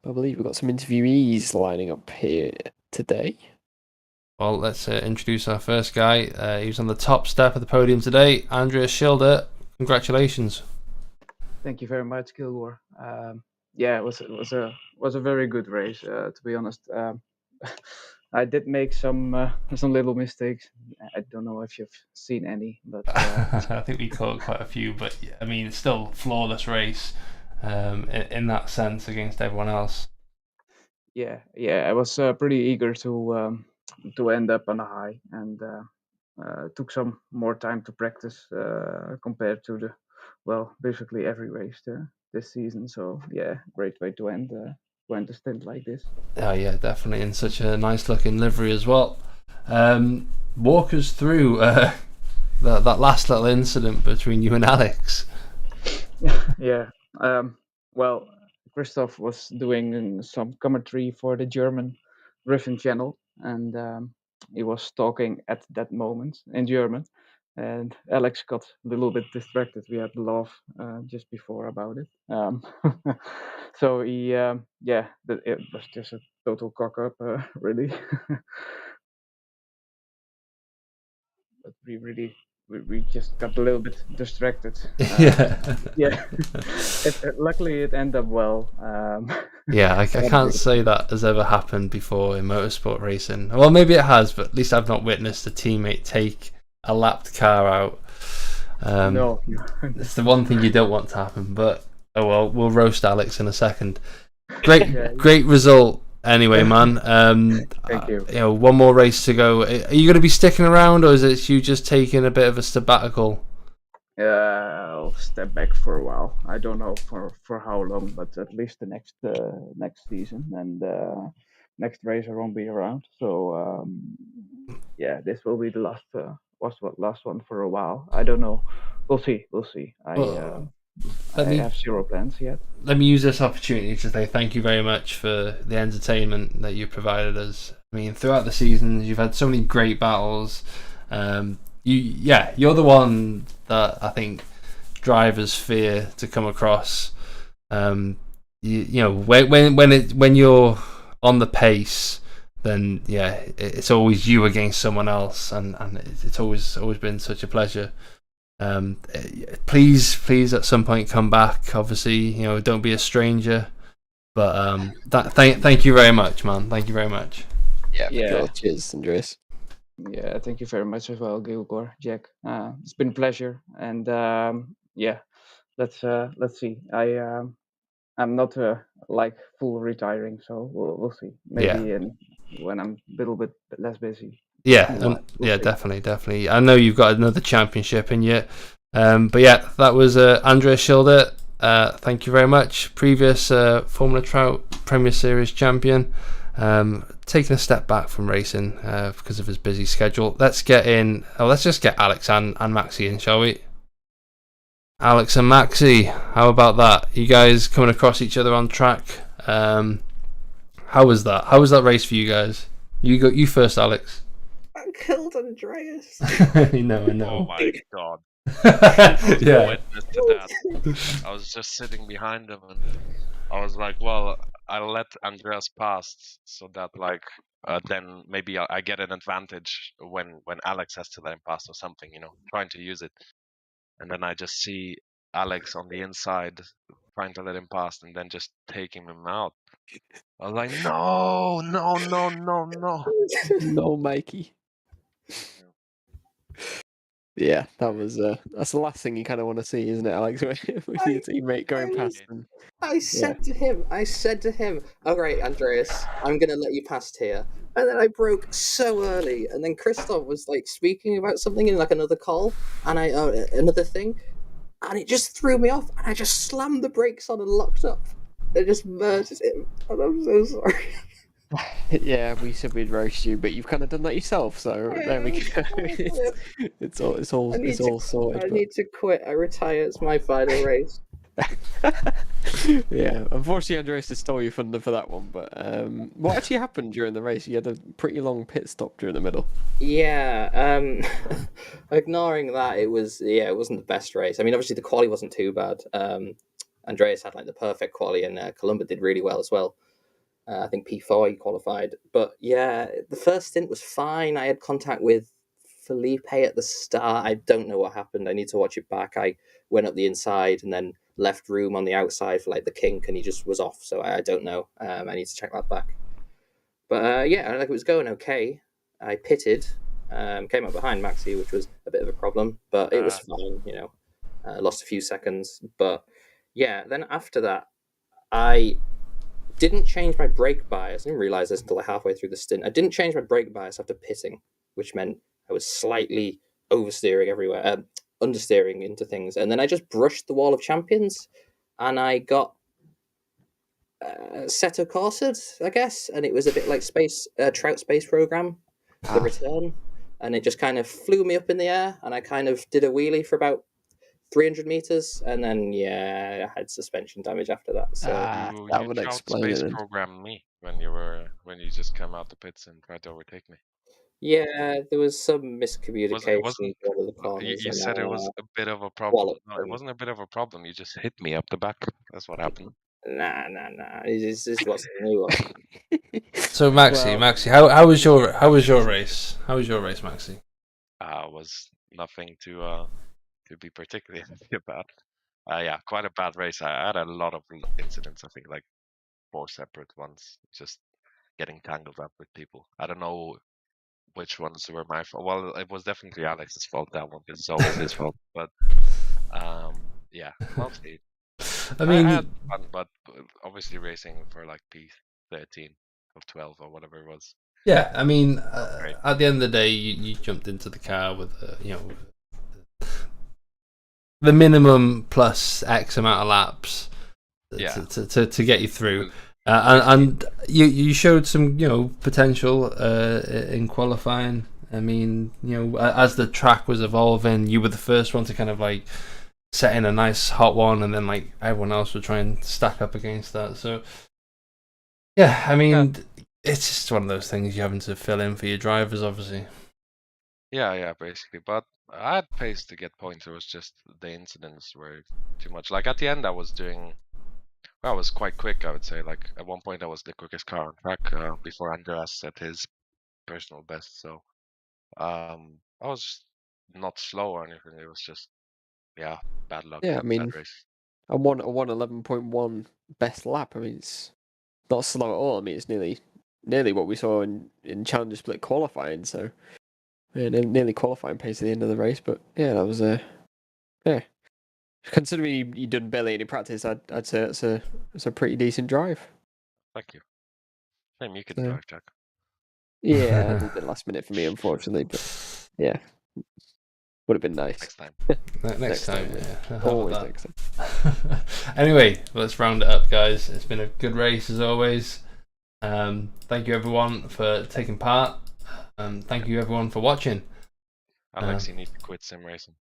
I believe we've got some interviewees lining up here today. Well, let's introduce our first guy. He was on the top step of the podium today. Andreas Schilder, congratulations. Thank you very much, Kilgore. It was a very good race. To be honest, I did make some little mistakes. I don't know if you've seen any, but I think we caught quite a few. But I mean, it's still a flawless race in that sense against everyone else. Yeah. I was pretty eager to end up on a high, and took some more time to practice compared to basically every race this season. So yeah, great way to end a stint like this. Oh yeah, definitely, in such a nice looking livery as well. Walk us through that last little incident between you and Alex. Yeah. Well, Christoph was doing some commentary for the German Griffin channel, and he was talking at that moment in German, and Alex got a little bit distracted. We had a laugh just before about it. So it was just a total cock up, really. But we just got a little bit distracted. Yeah. Luckily, it ended up well. Yeah, I can't say that has ever happened before in motorsport racing. Well, maybe it has, but at least I've not witnessed a teammate take a lapped car out. No. It's the one thing you don't want to happen, but oh well, we'll roast Alex in a second. Great result. Anyway, man. Thank you. One more race to go. Are you going to be sticking around, or is it you just taking a bit of a sabbatical? I'll step back for a while. I don't know for how long, but at least the next season, and next race I won't be around. So this will be the last one for a while. I don't know. We'll see. I have zero plans yet. Let me use this opportunity to say thank you very much for the entertainment that you provided us. I mean, throughout the seasons, you've had so many great battles. You're the one that I think drivers fear to come across. When you're on the pace, then it's always you against someone else, and it's always been such a pleasure. Please at some point come back. Obviously, don't be a stranger. But thank you very much, man. Thank you very much. Yeah. Cheers, Andreas. Yeah, thank you very much as well, Gilgore, Jack. It's been a pleasure, and let's see. I'm not full retiring, so we'll see. Maybe when I'm a little bit less busy. Yeah, definitely. I know you've got another championship in you. But that was Andreas Schilder. Thank you very much. Previous Formula Trout Premier Series champion. Taking a step back from racing because of his busy schedule. Let's just get Alex and Maxi in, shall we? Alex and Maxi, how about that? You guys coming across each other on track. How was that? How was that race for you guys? You first, Alex. I killed Andreas. I know. Oh my god. I was Yeah. witness to that. I was just sitting behind him and I was like, well, I'll let Andreas pass so that like then maybe I get an advantage when Alex has to let him pass or something, trying to use it. And then I just see Alex on the inside trying to let him pass and then just taking him out. I was like, no. No, Mikey. Yeah, that's the last thing you kind of want to see, isn't it, Alex? With your teammate going past them. I said to him, all right, Andreas, I'm going to let you past here. And then I broke so early. And then Christoph was like speaking about something in like another call and another thing. And it just threw me off. And I just slammed the brakes on and locked up. It just murdered him. And I'm so sorry. Yeah, we said we'd roast you, but you've kind of done that yourself. So there we go. It's all sorted. I need to quit. I retire. It's my final race. Yeah, unfortunately, Andreas just stole your thunder for that one. But what actually happened during the race? You had a pretty long pit stop during the middle. Yeah. Ignoring that, it wasn't the best race. I mean, obviously the quali wasn't too bad. Andreas had like the perfect quali, and Columba did really well as well. I think P4 he qualified. But yeah, the first stint was fine. I had contact with Felipe at the start. I don't know what happened. I need to watch it back. I went up the inside and then left room on the outside for like the kink, and he just was off. So I don't know. I need to check that back. But yeah, like it was going okay. I pitted, came up behind Maxi, which was a bit of a problem, but it was fine. Lost a few seconds. But yeah, then after that, I didn't change my brake bias. I didn't realize this until like halfway through the stint. I didn't change my brake bias after pitting, which meant I was slightly oversteering everywhere, understeering into things. And then I just brushed the wall of champions and I got Assetto Corsa, I guess. And it was a bit like Trout Space Program, the return. And it just kind of flew me up in the air and I kind of did a wheelie for about 300 meters, and then I had suspension damage after that. So that would explain it. Space programmed me when you just came out the pits and tried to overtake me. Yeah, there was some miscommunication. You said it was a bit of a problem. No, it wasn't a bit of a problem. You just hit me up the back. That's what happened. Nah. This wasn't a new one. So Maxi, how was your race? How was your race, Maxi? Was nothing to be particularly happy about. Quite a bad race. I had a lot of incidents. I think like 4 separate ones. Just getting tangled up with people. I don't know which ones were my fault. Well, it was definitely Alex's fault. That one. It's always his fault. But mostly. I mean, I had fun, but obviously racing for like P13 of 12 or whatever it was. Yeah, I mean, at the end of the day, you jumped into the car with the minimum plus X amount of laps to get you through. And you showed some potential in qualifying. I mean, as the track was evolving, you were the first one to kind of like set in a nice hot one, and then like everyone else would try and stack up against that. So yeah, I mean, it's just one of those things you're having to fill in for your drivers, obviously. Yeah, basically. But I had pace to get points. It was just the incidents were too much. Like at the end, I was quite quick, I would say. Like at one point, I was the quickest car on track before Andreas set his personal best. So I was not slow or anything. It was just bad luck. Yeah, I mean, bad race. I won 11.1 best lap. I mean, it's not slow at all. I mean, it's nearly what we saw in Challenger Split qualifying. So. Yeah, nearly qualifying pace at the end of the race, but yeah, that was considering you done barely any practice, I'd say it's a pretty decent drive. Thank you. Same, you could drive, Jack. Yeah, a bit last minute for me, unfortunately, but yeah, would have been nice. Next time. Next time, yeah. Always next time. Anyway, let's round it up, guys. It's been a good race as always. Thank you everyone for taking part. Thank you everyone for watching. Alex, you need to quit sim racing.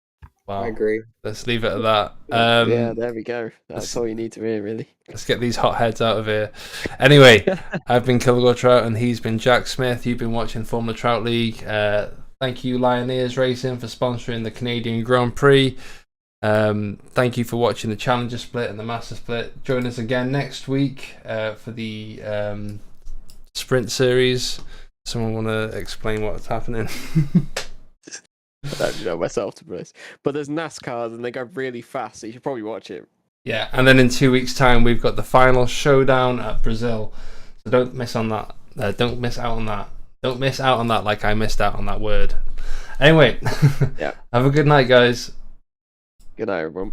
Wow. I agree. Let's leave it at that. Yeah, there we go. That's all you need to hear, really. Let's get these hot heads out of here. Anyway, I've been Kilgore Trout and he's been Jack Smith. You've been watching Formula Trout League. Thank you, Lioneers Racing, for sponsoring the Canadian Grand Prix. Thank you for watching the Challenger Split and the Master Split. Join us again next week for the Sprint Series. Someone want to explain what's happening? I don't know myself, to be honest. But there's NASCAR and they go really fast, so you should probably watch it. Yeah, and then in 2 weeks' time, we've got the final showdown at Brazil. So don't miss on that. Don't miss out on that. Don't miss out on that like I missed out on that word. Anyway, Yeah. Have a good night, guys. Good night, everyone.